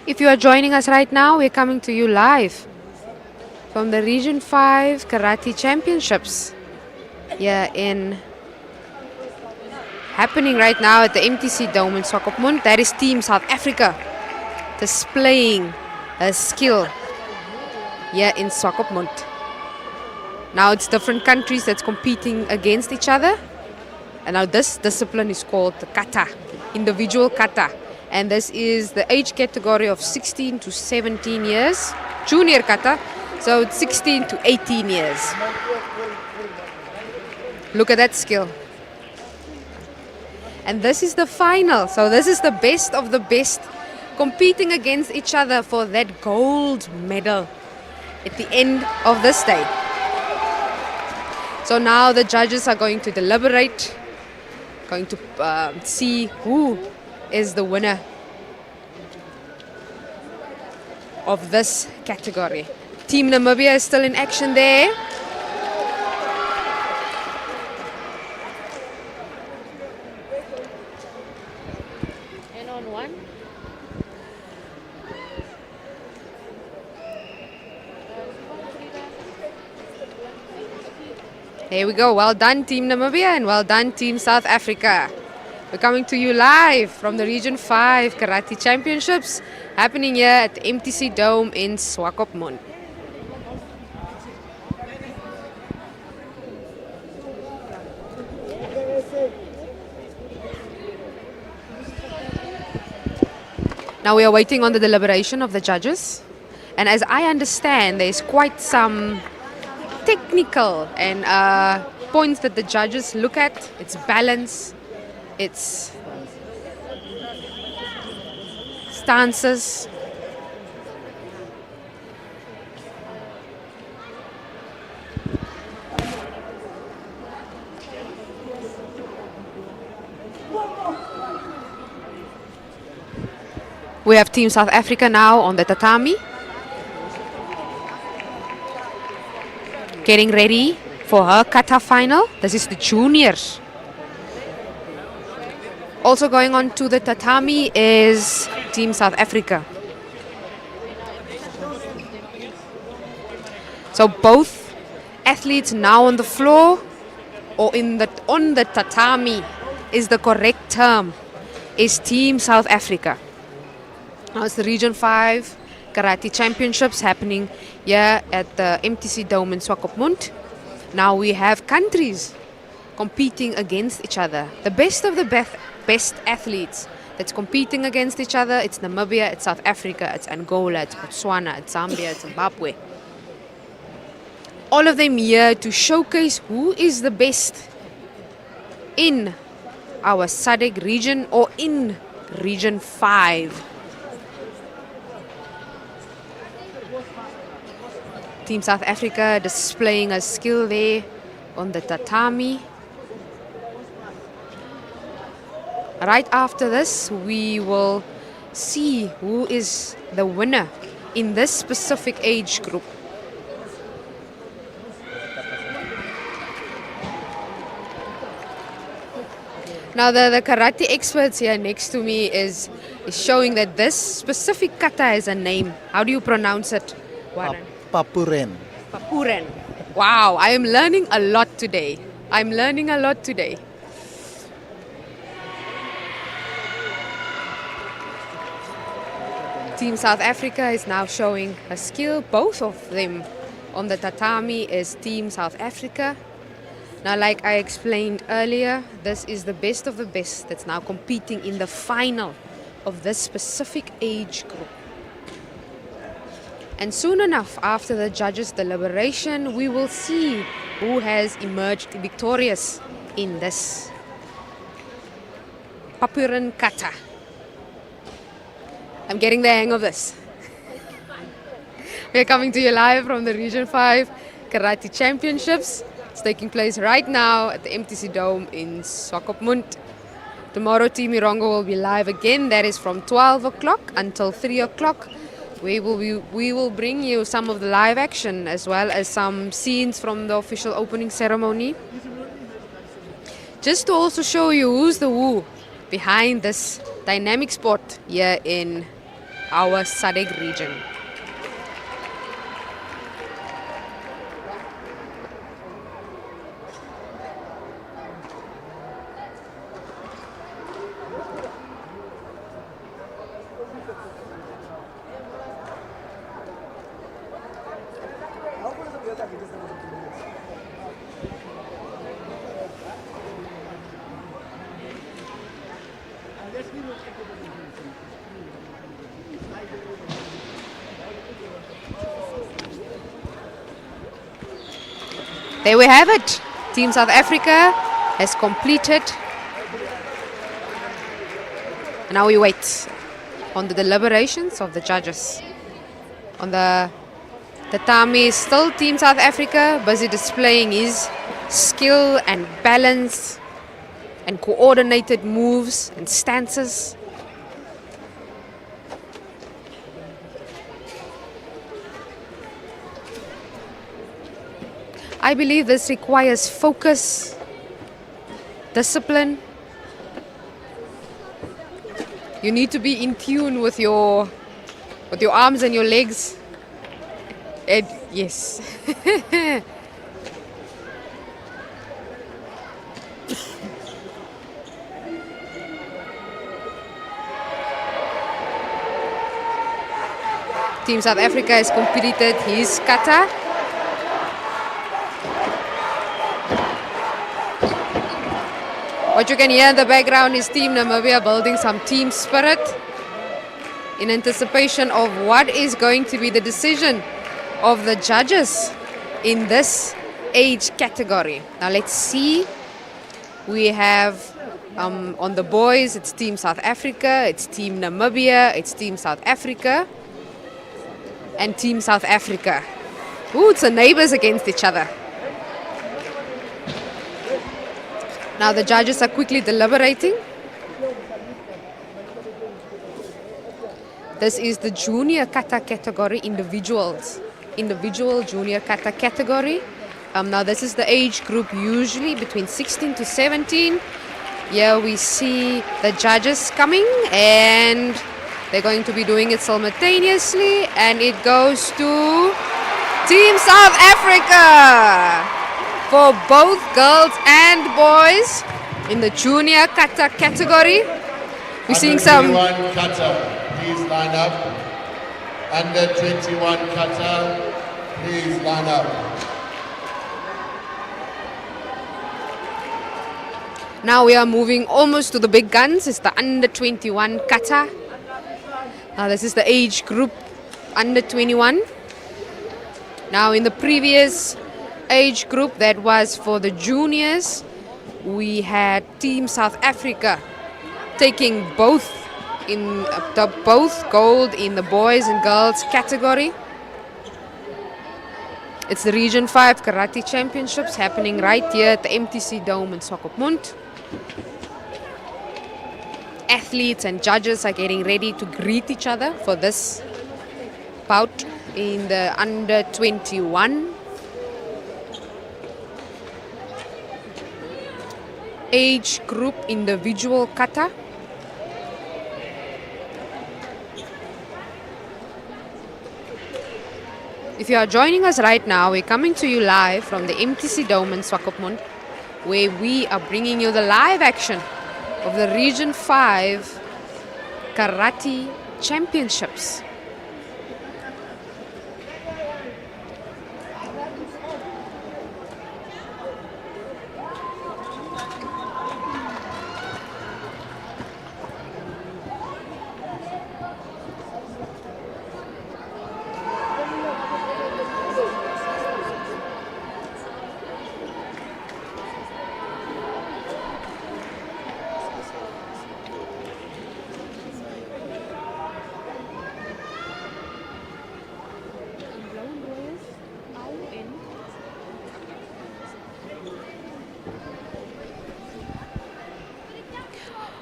If you are joining us right now, we're coming to you live from the Region 5 Karate Championships here happening right now at the MTC Dome in Swakopmund. That is Team South Africa displaying a skill here in Swakopmund. Now it's different countries that's competing against each other. And now this discipline is called the kata, individual kata. And this is the age category of 16 to 17 years, junior kata, so it's 16 to 18 years. Look at that skill. And this is the final, so this is the best of the best competing against each other for that gold medal at the end of this day. So now the judges are going to deliberate, going to see who is the winner of this category. Team Namibia is still in action there. one-on-one. There we go. Well done, Team Namibia, and well done, Team South Africa. We're coming to you live from the Region 5 Karate Championships happening here at the MTC Dome in Swakopmund. Now we are waiting on the deliberation of the judges. And as I understand, there's quite some technical and points that the judges look at. It's balance, it's stances. We have Team South Africa now on the tatami, getting ready for her kata final. This is the juniors. Also going on to the tatami is Team South Africa. So both athletes now on the floor, or on the tatami is the correct term, is Team South Africa. Now it's the Region 5 Karate Championships happening here at the MTC Dome in Swakopmund. Now we have countries competing against each other. The best of the best athletes that's competing against each other. It's Namibia, it's South Africa, it's Angola, it's Botswana, it's Zambia, it's Zimbabwe. All of them here to showcase who is the best in our SADC region or in Region 5. Team South Africa displaying a skill there on the tatami. Right after this, we will see who is the winner in this specific age group. Now the karate experts here next to me is showing that this specific kata has a name. How do you pronounce it, Warren? Papuren. Papuren. Wow, I am learning a lot today. I'm learning a lot today. Team South Africa is now showing a skill. Both of them on the tatami is Team South Africa. Now, like I explained earlier, this is the best of the best that's now competing in the final of this specific age group. And soon enough, after the judges' deliberation, we will see who has emerged victorious in this Papuren kata. I'm getting the hang of this. We're coming to you live from the Region 5 Karate Championships. It's taking place right now at the MTC Dome in Swakopmund. Tomorrow, Team Erongo will be live again. That is from 12 o'clock until 3 o'clock. We will bring you some of the live action as well as some scenes from the official opening ceremony. Just to also show you who's the who behind this dynamic sport here in our SADC region. There we have it. Team South Africa has completed. And now we wait on the deliberations of the judges. On the tatami is still Team South Africa busy displaying his skill and balance and coordinated moves and stances. I believe this requires focus, discipline, You need to be in tune with your arms and your legs. Yes. Team South Africa has completed his kata. What you can hear in the background is Team Namibia building some team spirit in anticipation of what is going to be the decision of the judges in this age category. Now let's see. We have on the boys, it's Team South Africa, it's Team Namibia, it's Team South Africa, and Team South Africa. Ooh, it's the neighbors against each other. Now the judges are quickly deliberating. This is the junior kata category, individual junior kata category. Now this is the age group usually between 16 to 17. Here we see the judges coming and they're going to be doing it simultaneously, and it goes to Team South Africa for both girls and boys in the junior kata category. We're seeing some... Under 21 kata, please line up. Under 21 kata, please line up. Now we are moving almost to the big guns. It's the under 21 kata. Now this is the age group under 21. Now in the previous age group that was for the juniors, we had Team South Africa taking both gold in the boys and girls category. It's the Region 5 Karate Championships happening right here at the MTC Dome in Swakopmund. Athletes and judges are getting ready to greet each other for this bout in the under 21 age group individual kata. If you are joining us right now, we're coming to you live from the MTC Dome in Swakopmund, where we are bringing you the live action of the Region 5 Karate Championships.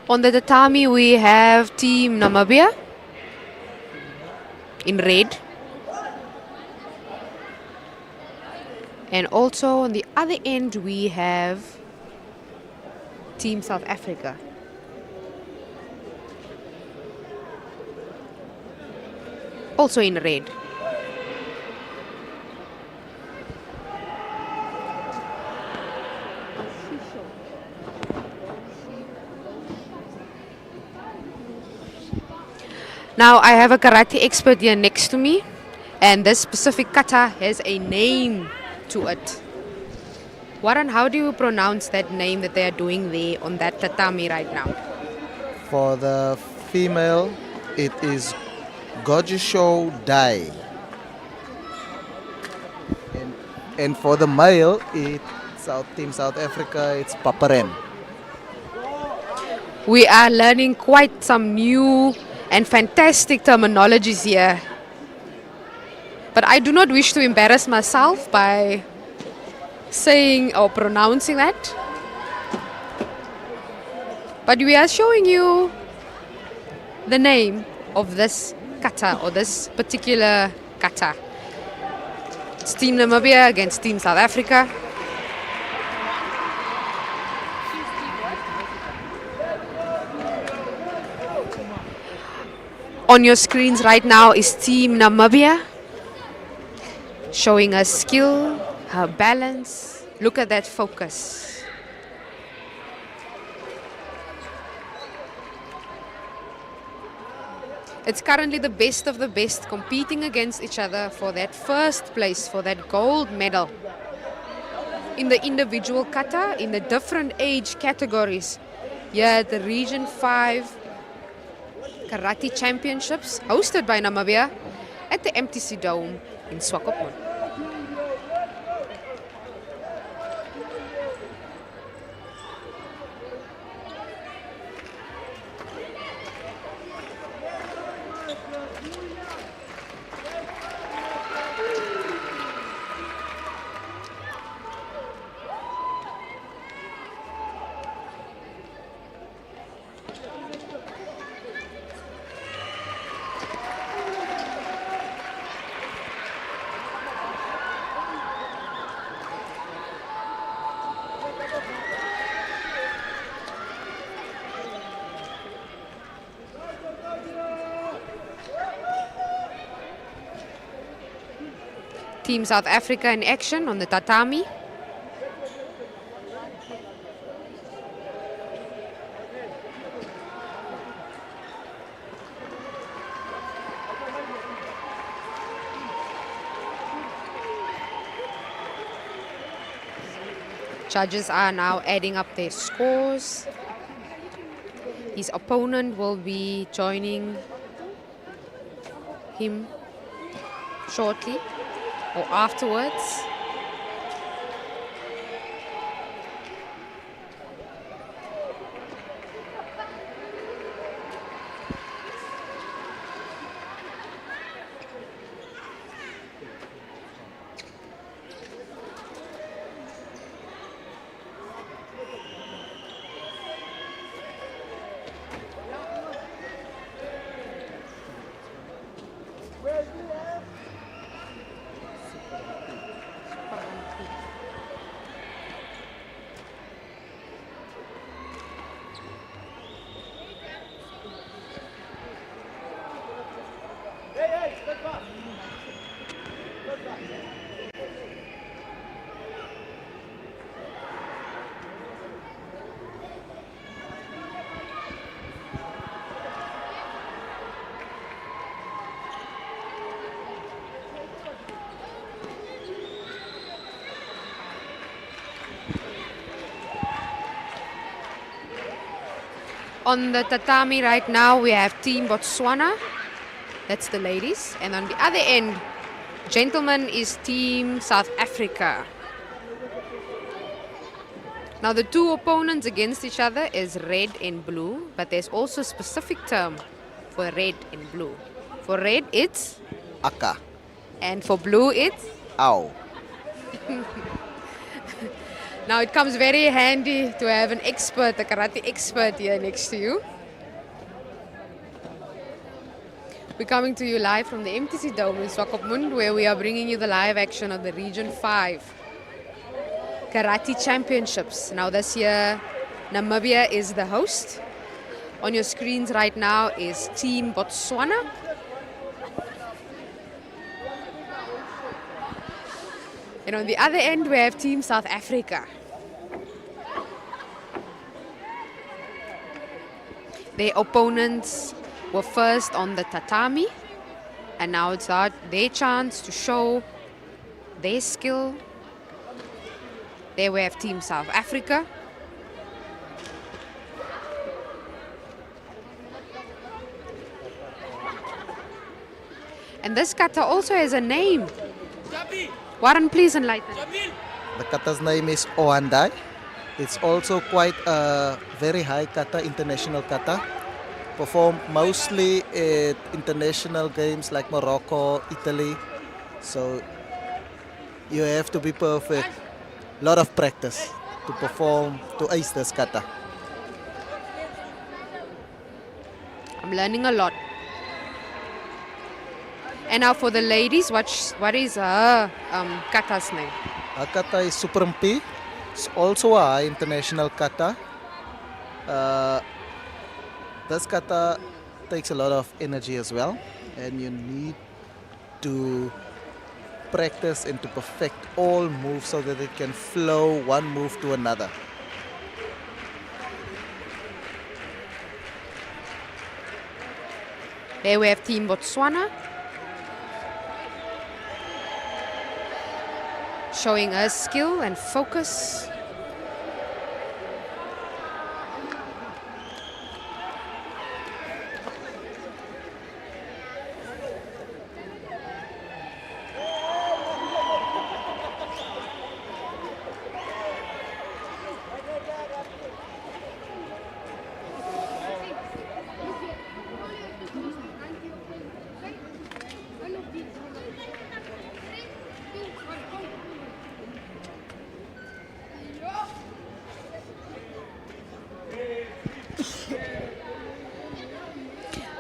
On the tatami, we have Team Namibia in red. And also on the other end, we have Team South Africa. Also in red. Now I have a karate expert here next to me, and this specific kata has a name to it. Warren, how do you pronounce that name that they are doing there on that tatami right now? For the female, it is Gojisho Dai. And for the male, it's Team South Africa, it's Paparen. We are learning quite some new and fantastic terminologies here. But I do not wish to embarrass myself by saying or pronouncing that. But we are showing you the name of this kata or this particular kata. It's Team Namibia against Team South Africa. On your screens right now is Team Namibia, showing her skill, her balance. Look at that focus. It's currently the best of the best competing against each other for that first place, for that gold medal. In the individual kata, in the different age categories, here at the Region 5 Karate Championships, hosted by Namibia at the MTC Dome in Swakopmund. Team South Africa in action on the tatami. Judges are now adding up their scores. His opponent will be joining him shortly or afterwards. On the tatami right now, we have Team Botswana. That's the ladies. And on the other end, gentlemen, is Team South Africa. Now, the two opponents against each other is red and blue, but there's also a specific term for red and blue. For red, it's Aka. And for blue, it's Ow. Now, it comes very handy to have an expert, a karate expert here next to you. We're coming to you live from the MTC Dome in Swakopmund, where we are bringing you the live action of the Region 5 Karate Championships. Now, this year, Namibia is the host. On your screens right now is Team Botswana. And on the other end, we have Team South Africa. Their opponents were first on the tatami, and now it's their chance to show their skill. There we have Team South Africa. And this kata also has a name. Warren, please enlighten. The kata's name is Oandai. It's also quite a very high kata, international kata. Performed mostly at international games like Morocco, Italy. So you have to be perfect. Lot of practice to perform, to ace this kata. I'm learning a lot. And now for the ladies, what is her kata's name? Her kata is Supermpi. It's also a high international kata. this kata takes a lot of energy as well, and you need to practice and to perfect all moves so that it can flow one move to another. There we have Team Botswana showing us skill and focus.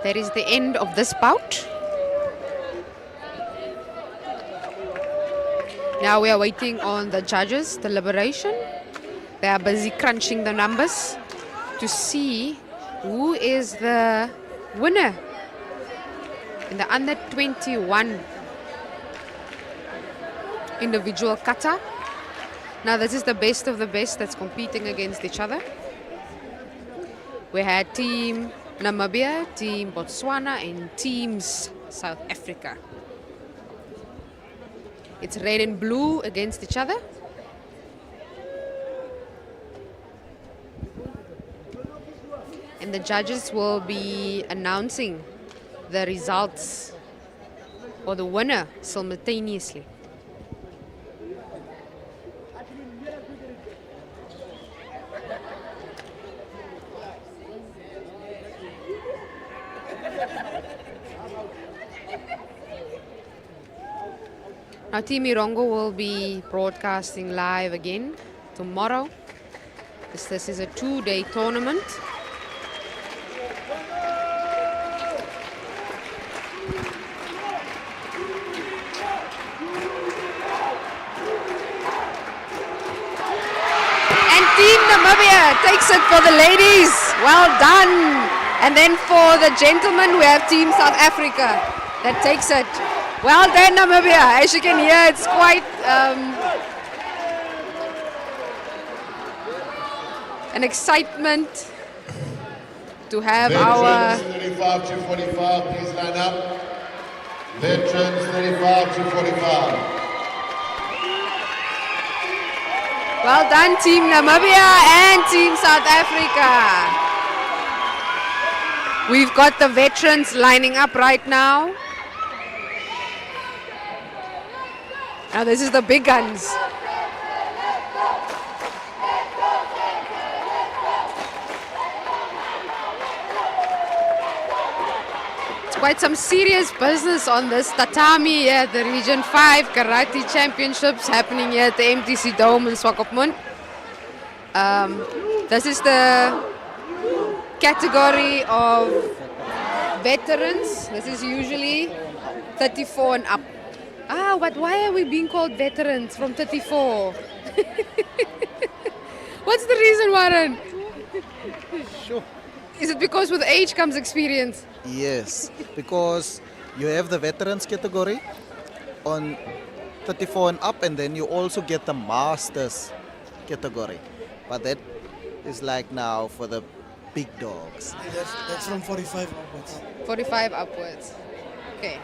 That is the end of this bout. Now we are waiting on the judges' deliberation. They are busy crunching the numbers to see who is the winner in the under 21 individual kata. Now this is the best of the best that's competing against each other. We had Team Namibia, Team Botswana, and Teams South Africa. It's red and blue against each other. And the judges will be announcing the results or the winner simultaneously. Now Team Erongo will be broadcasting live again tomorrow. This is a 2-day tournament. And Team Namibia takes it for the ladies. Well done. And then for the gentlemen, we have Team South Africa that takes it. Well done, Namibia. As you can hear, it's quite an excitement to have our Veterans 35 to 45, please line up. Veterans 35 to 45. well done, Team Namibia and Team South Africa. We've got the veterans lining up right now. Now this is the big guns. It's quite some serious business on this tatami here at the Region 5 Karate Championships happening here at the MTC Dome in Swakopmund. This is the category of veterans. This is usually 34 and up. But why are we being called veterans from 34? What's the reason, Warren? Sure. Is it because with age comes experience? Yes, because you have the veterans category on 34 and up, and then you also get the masters category. But that is like now for the big dogs. That's from 45 upwards. 45 upwards. Okay.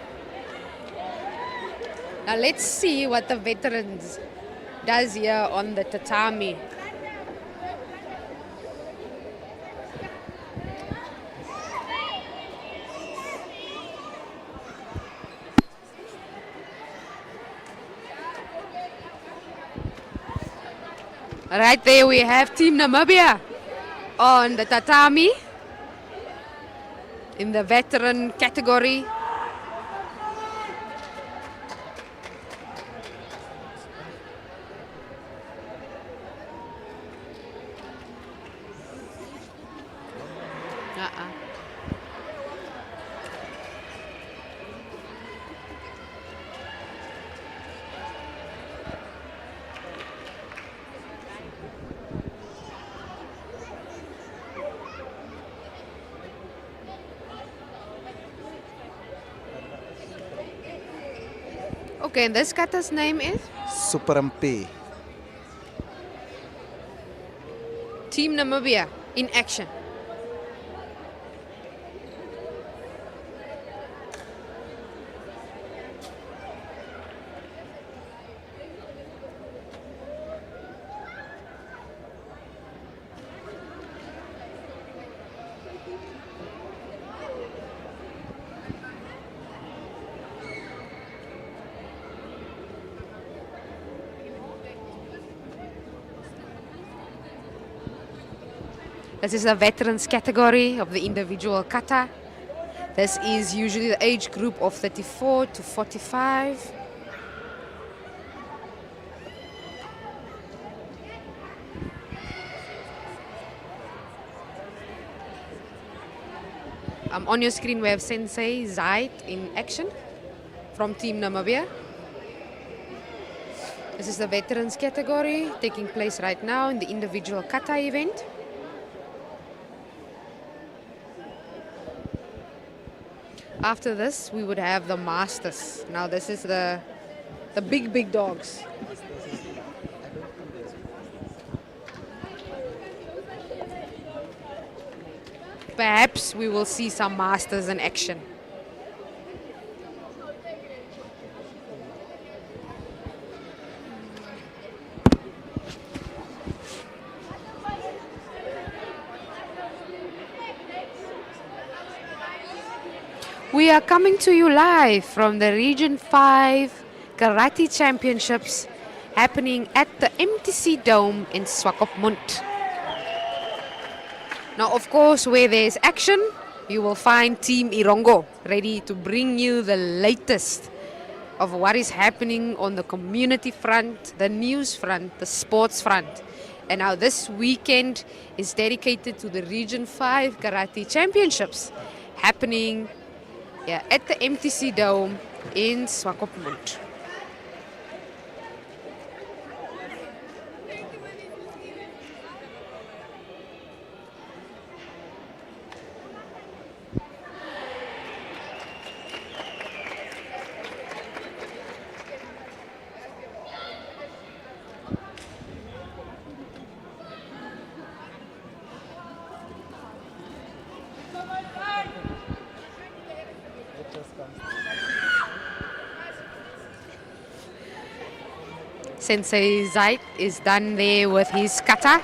Now let's see what the veterans does here on the tatami. Right there we have Team Namibia on the tatami in the veteran category. Okay, and this kata's name is? Super MP. Team Namibia in action. This is the veterans category of the individual kata. This is usually the age group of 34 to 45. On your screen we have Sensei Zaid in action from Team Namibia. This is the veterans category taking place right now in the individual kata event. After this, we would have the masters. Now this is the big dogs. Perhaps we will see some masters in action. We are coming to you live from the Region 5 Karate Championships happening at the MTC Dome in Swakopmund. Now, of course, where there's action, you will find Team Erongo ready to bring you the latest of what is happening on the community front, the news front, the sports front. And now this weekend is dedicated to the Region 5 Karate Championships happening at the MTC Dome in Swakopmund. Sensei Zaid is done there with his kata.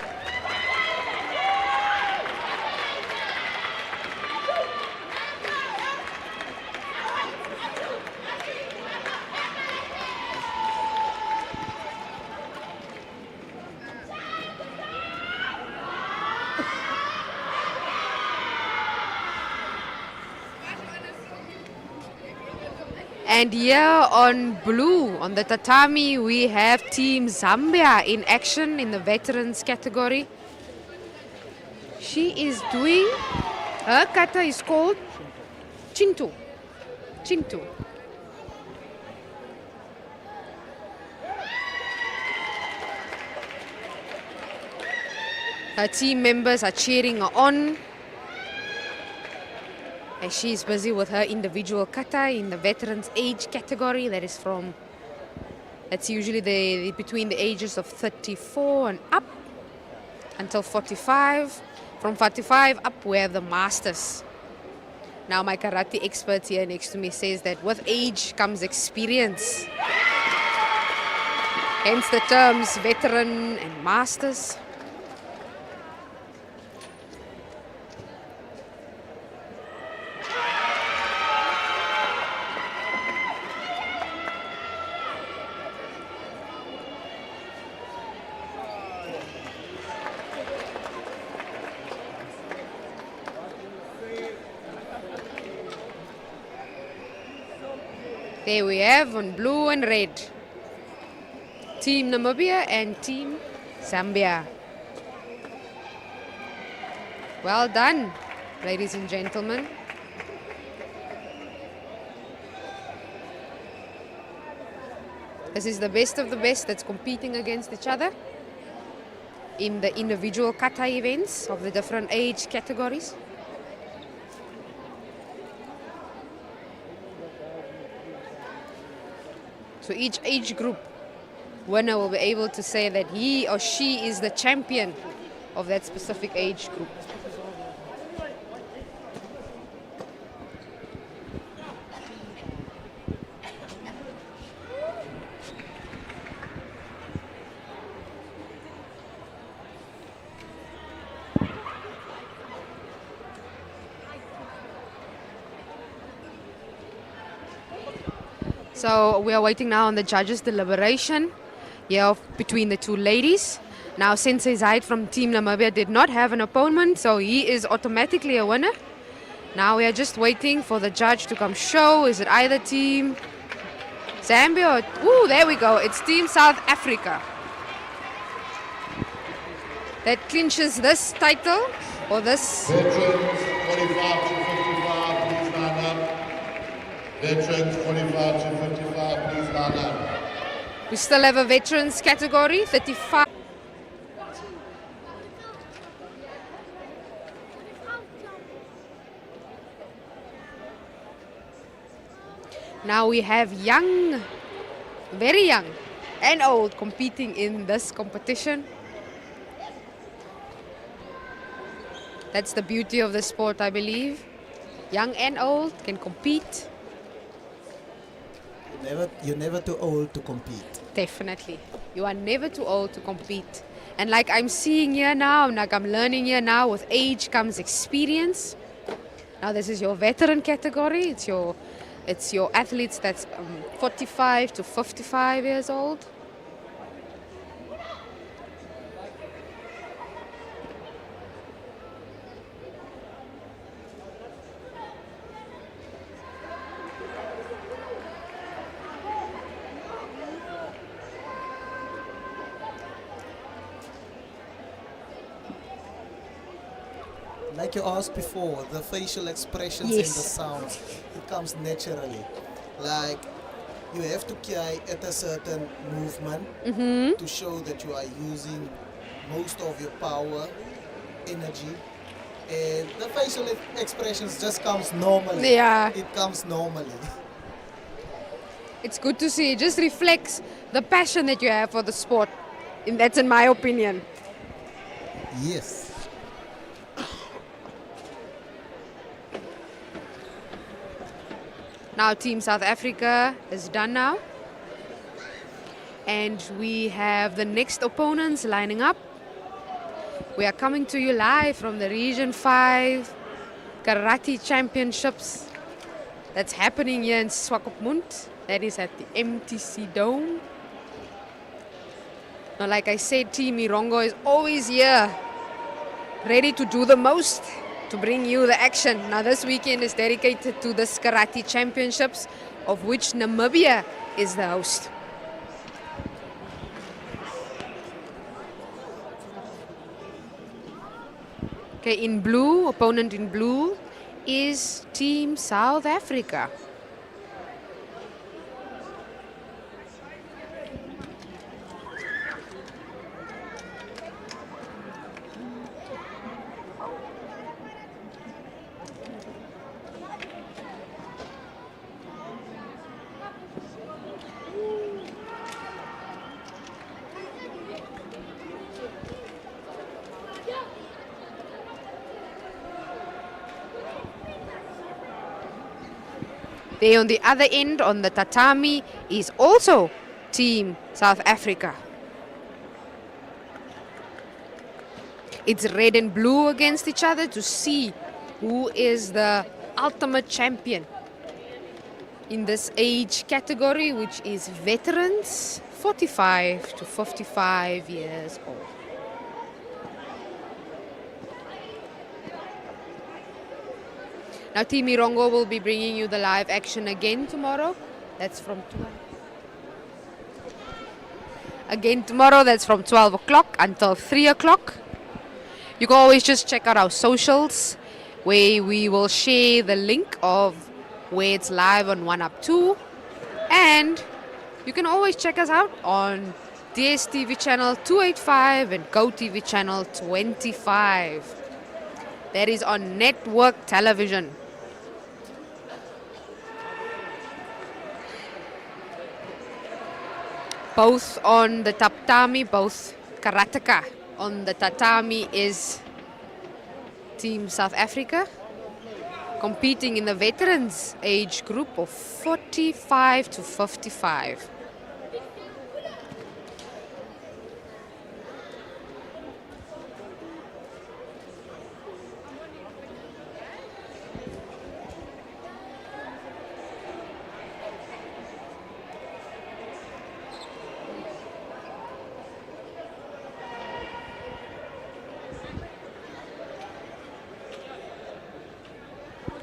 And here on blue, on the tatami, we have Team Zambia in action in the veterans category. She is doing, her kata is called Chintu. Chintu. Her team members are cheering her on. And she is busy with her individual kata in the veterans age category. That's usually between the ages of 34 and up until 45. From 45 up, we have the masters. Now my karate expert here next to me says that with age comes experience. Hence the terms veteran and masters. There we have on blue and red, Team Namibia and Team Zambia. Well done, ladies and gentlemen. This is the best of the best that's competing against each other in the individual kata events of the different age categories. So each age group winner will be able to say that he or she is the champion of that specific age group. So we are waiting now on the judges' deliberation here between the two ladies. Now Sensei Zaid from Team Namibia did not have an opponent, so he is automatically a winner. Now we are just waiting for the judge to come show. Is it either Team Zambia or... Ooh, there we go. It's Team South Africa. That clinches this title or this... Veterans 45 to 55, please line up. Veterans 45 to 55, please line up. We still have a veterans category, 35. Now we have young, very young and old competing in this competition. That's the beauty of the sport, I believe. Young and old can compete. You're never too old to compete. Definitely. You are never too old to compete. And like I'm seeing here now, like I'm learning here now, with age comes experience. Now this is your veteran category. It's your athletes that's 45 to 55 years old. Like you asked before, the facial expressions Yes. and the sounds, it comes naturally. Like you have to carry at a certain movement to show that you are using most of your power, energy, and the facial expressions just comes normally. Yeah. It comes normally. It's good to see. It just reflects the passion that you have for the sport. And that's in my opinion. Yes. Now Team South Africa is done now. And we have the next opponents lining up. We are coming to you live from the Region 5 Karate Championships that's happening here in Swakopmund. That is at the MTC Dome. Now, like I said, Team Erongo is always here, ready to do the most to bring you the action. Now, this weekend is dedicated to the Karate Championships, of which Namibia is the host. Okay, in blue, opponent in blue is Team South Africa. There on the other end, on the tatami, is also Team South Africa. It's red and blue against each other to see who is the ultimate champion in this age category, which is veterans 45 to 55 years old. Now Team Erongo will be bringing you the live action again tomorrow. That's from 12. Again tomorrow, that's from 12 o'clock until 3 o'clock. You can always just check out our socials, where we will share the link of where it's live on 1UP2. And you can always check us out on DSTV channel 285 and GoTV channel 25. That is on network television. both on the tatami, both karateka on the tatami is Team South Africa, competing in the veterans age group of 45 to 55.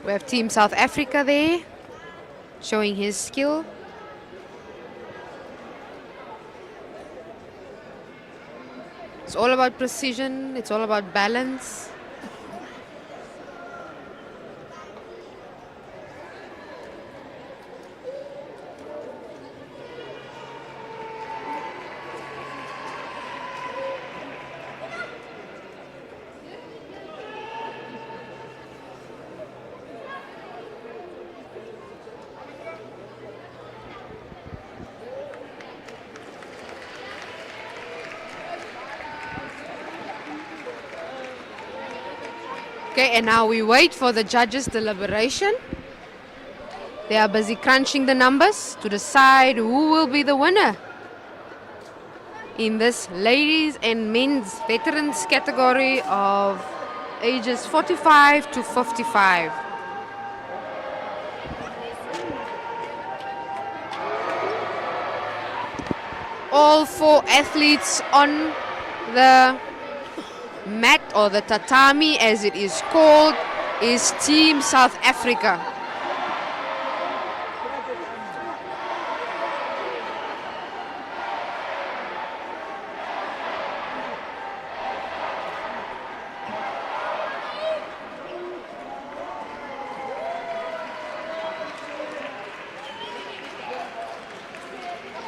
We have Team South Africa there, showing his skill. It's all about precision, it's all about balance. Okay, and now we wait for the judges' deliberation. They are busy crunching the numbers to decide who will be the winner in this ladies and men's veterans category of ages 45 to 55. All 4 athletes on the mat, or the tatami as it is called, is Team South Africa.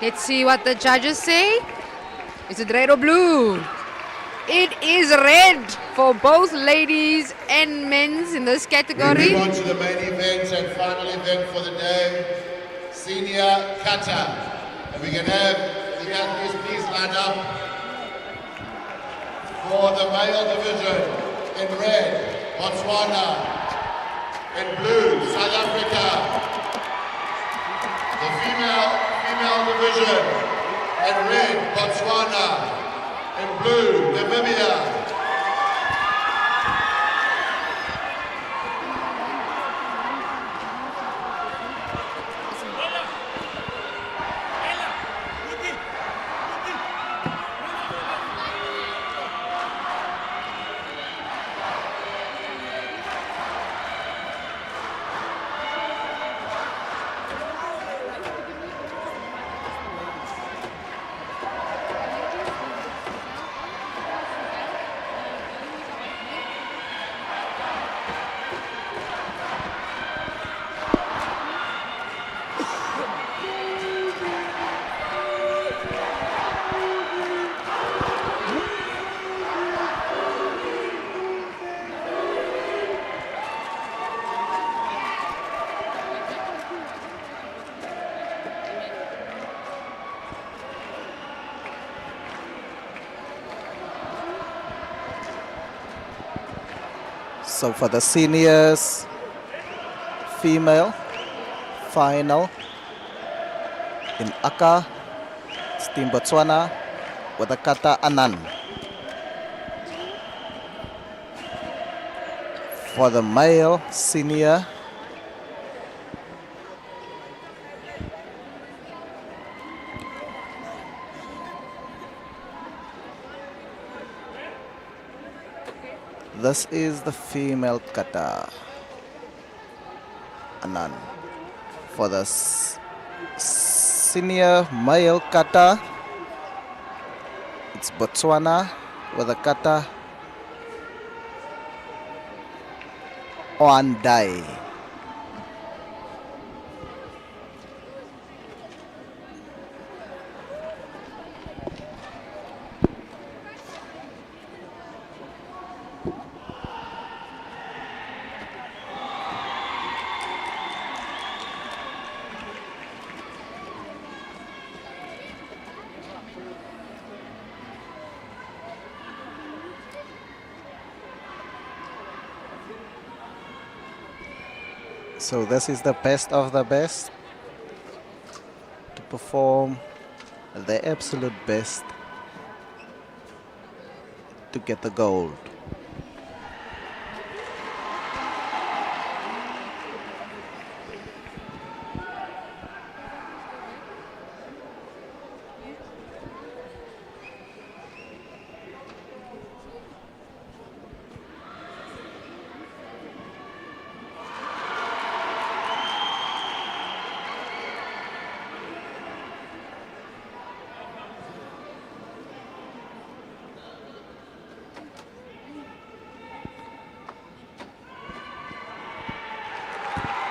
Let's see what the judges say. Is it red or blue? It is red for both ladies and men's in this category. We move on to the main event and final event for the day, senior kata. And we can have the athletes please line up for the male division. In red, Botswana. In blue, South Africa. The female division. In red, Botswana. In blue, Namibia. So for the seniors, female final in Aka, it's Team Botswana with the kata Anan. For the male senior, this is the female kata Anan. For the senior male kata, it's Botswana with the kata Oandai. So this is the best of the best to perform the absolute best to get the gold.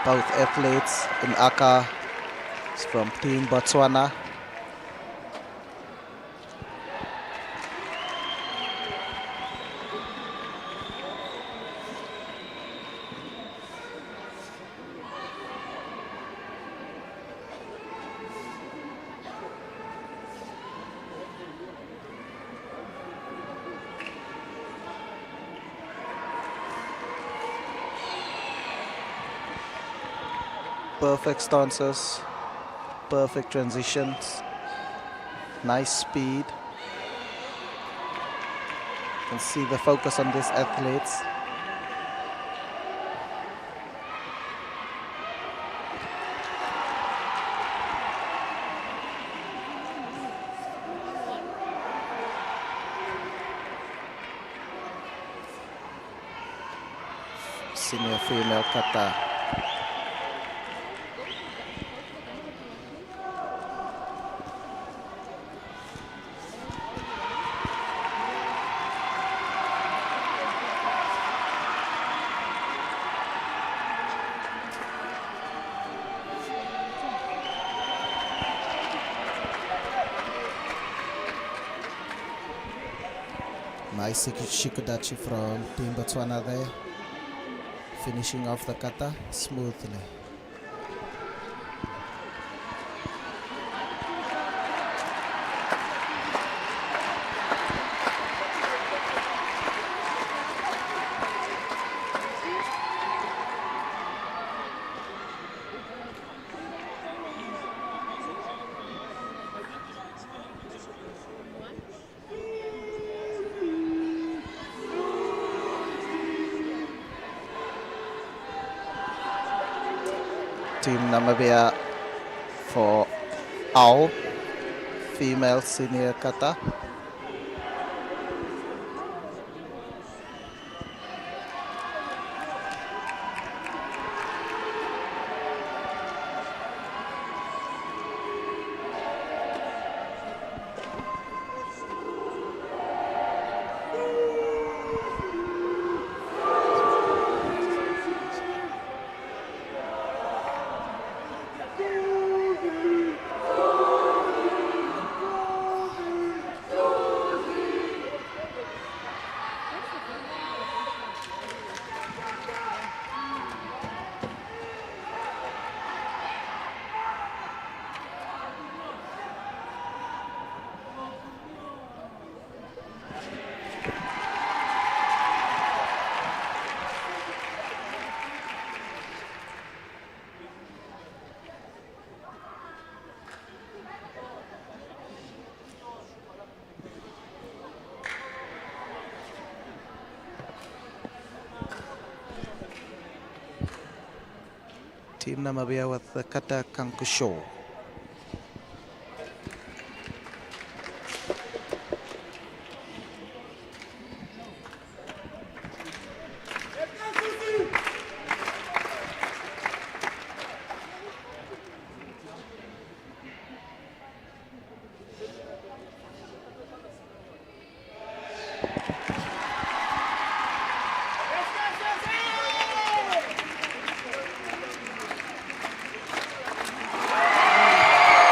Both athletes in Aka is from Team Botswana. Perfect stances, perfect transitions, nice speed. You can see the focus on these athletes. Senior female kata. Nice shikudachi from Team Botswana there, finishing off the kata smoothly. Team Namibia for A.U.S.C female senior kata. Team Namibia with the kata kankusho.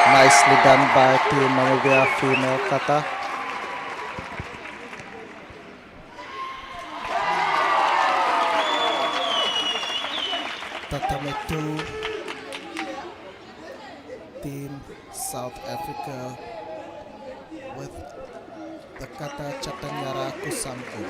Nicely done by Team Namibia female kata. Tatame 2, Team South Africa with the kata Chatanyara Kusanku.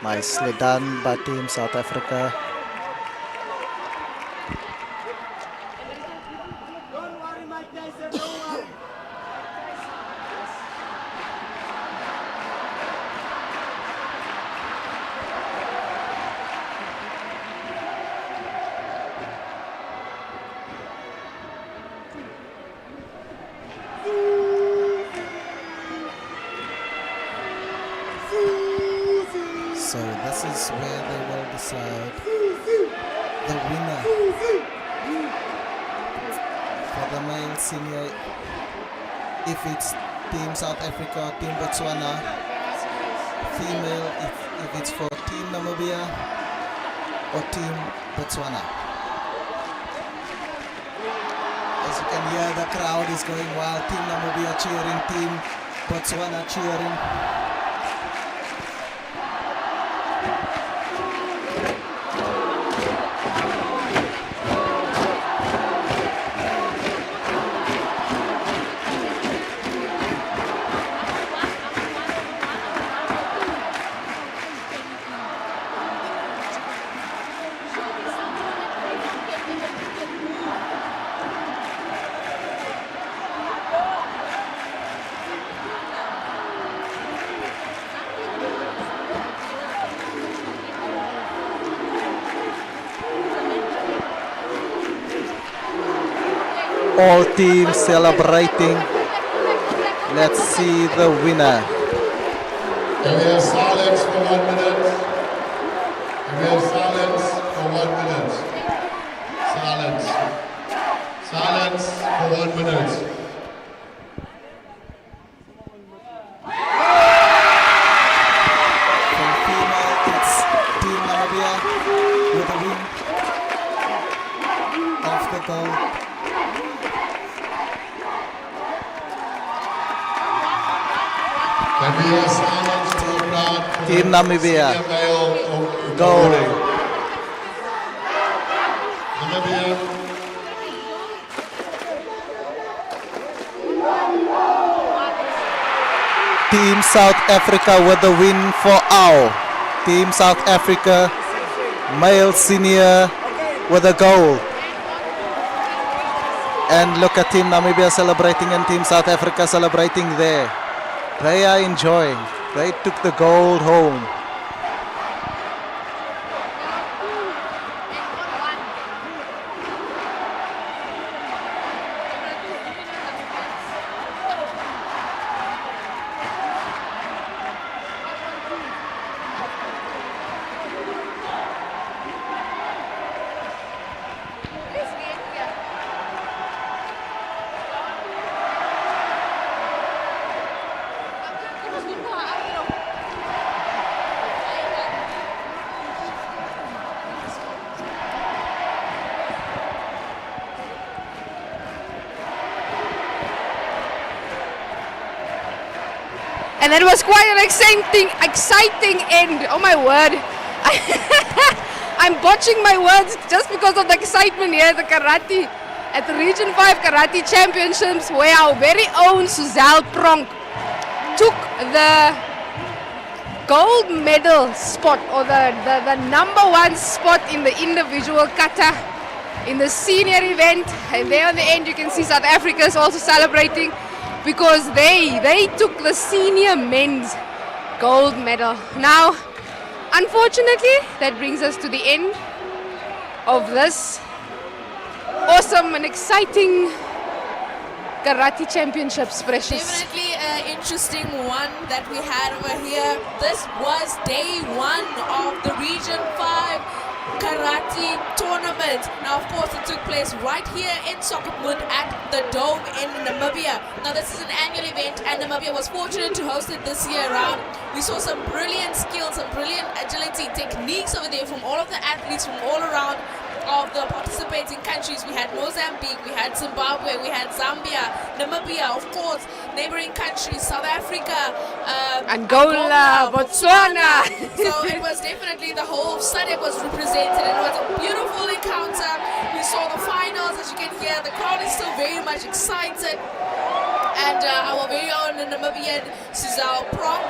Nicely done by Team South Africa. So this is where they will decide the winner for the male senior. If it's Team South Africa, Team Botswana, female if it's for Team Namibia or Team Botswana. As you can hear, the crowd is going wild. Team Namibia cheering, Team Botswana cheering. All teams celebrating. Let's see the winner. Can we have silence for 1 minute? Can we have silence for 1 minute? Silence. Silence for 1 minute. For female, it's Team Namibia with a win of the gold. Can we have silence for the crowd for Team the Namibia. senior male Gold. Namibia. Team South Africa with the win for our Team South Africa male senior with a gold. And look at Team Namibia celebrating and Team South Africa celebrating there. They are enjoying. They took the gold home. And it was quite an exciting end. Oh my word. I'm botching my words just because of the excitement here at the karate, at the Region 5 Karate Championships, where our very own Suzelle Pronk took the gold medal spot, or the #1 spot in the individual kata in the senior event. And there on the end you can see South Africa is also celebrating, because they took the senior men's gold medal. Now, unfortunately, that brings us to the end of this awesome and exciting Karate Championships, Precious. Definitely an interesting one that we had over here. This was day 1 of the Region 5 Karate Tournament. Now, of course, it took place right here in Swakopmund at the Dome in Namibia. Now, this is an annual event, and Namibia was fortunate to host it this year around. We saw some brilliant skills, some brilliant agility techniques over there from all of the athletes from all around of the participating countries. We had Mozambique, we had Zimbabwe, we had Zambia, Namibia, of course, neighboring countries, South Africa, Angola, Botswana. So it was definitely the whole SADC was represented, and it was a beautiful encounter. We saw the finals, as you can hear, the crowd is still very much excited. and our very own Namibian Suzal Pronk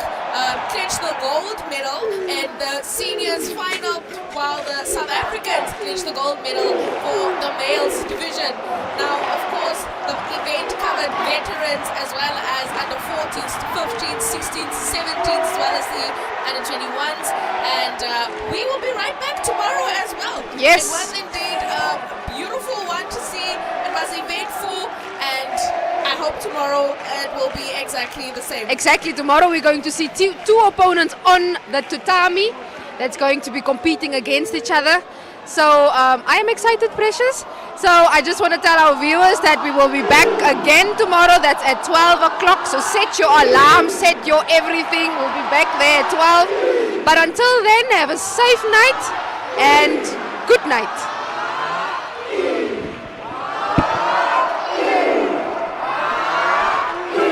clinched the gold medal in the seniors final, while the South Africans clinched the gold medal for the males division. Now, of course, the event covered veterans as well as under 14s, 15s, 16s, 17s, as well as the under 21s, and we will be right back tomorrow as well. Yes. It was indeed a beautiful one to see. It was eventful, and I hope tomorrow it will be exactly the same. Exactly. Tomorrow we're going to see two opponents on the tatami that's going to be competing against each other. So I am excited, Precious. So I just want to tell our viewers that we will be back again tomorrow. That's at 12 o'clock. So set your alarm, set your everything. We'll be back there at 12. But until then, have a safe night and good night.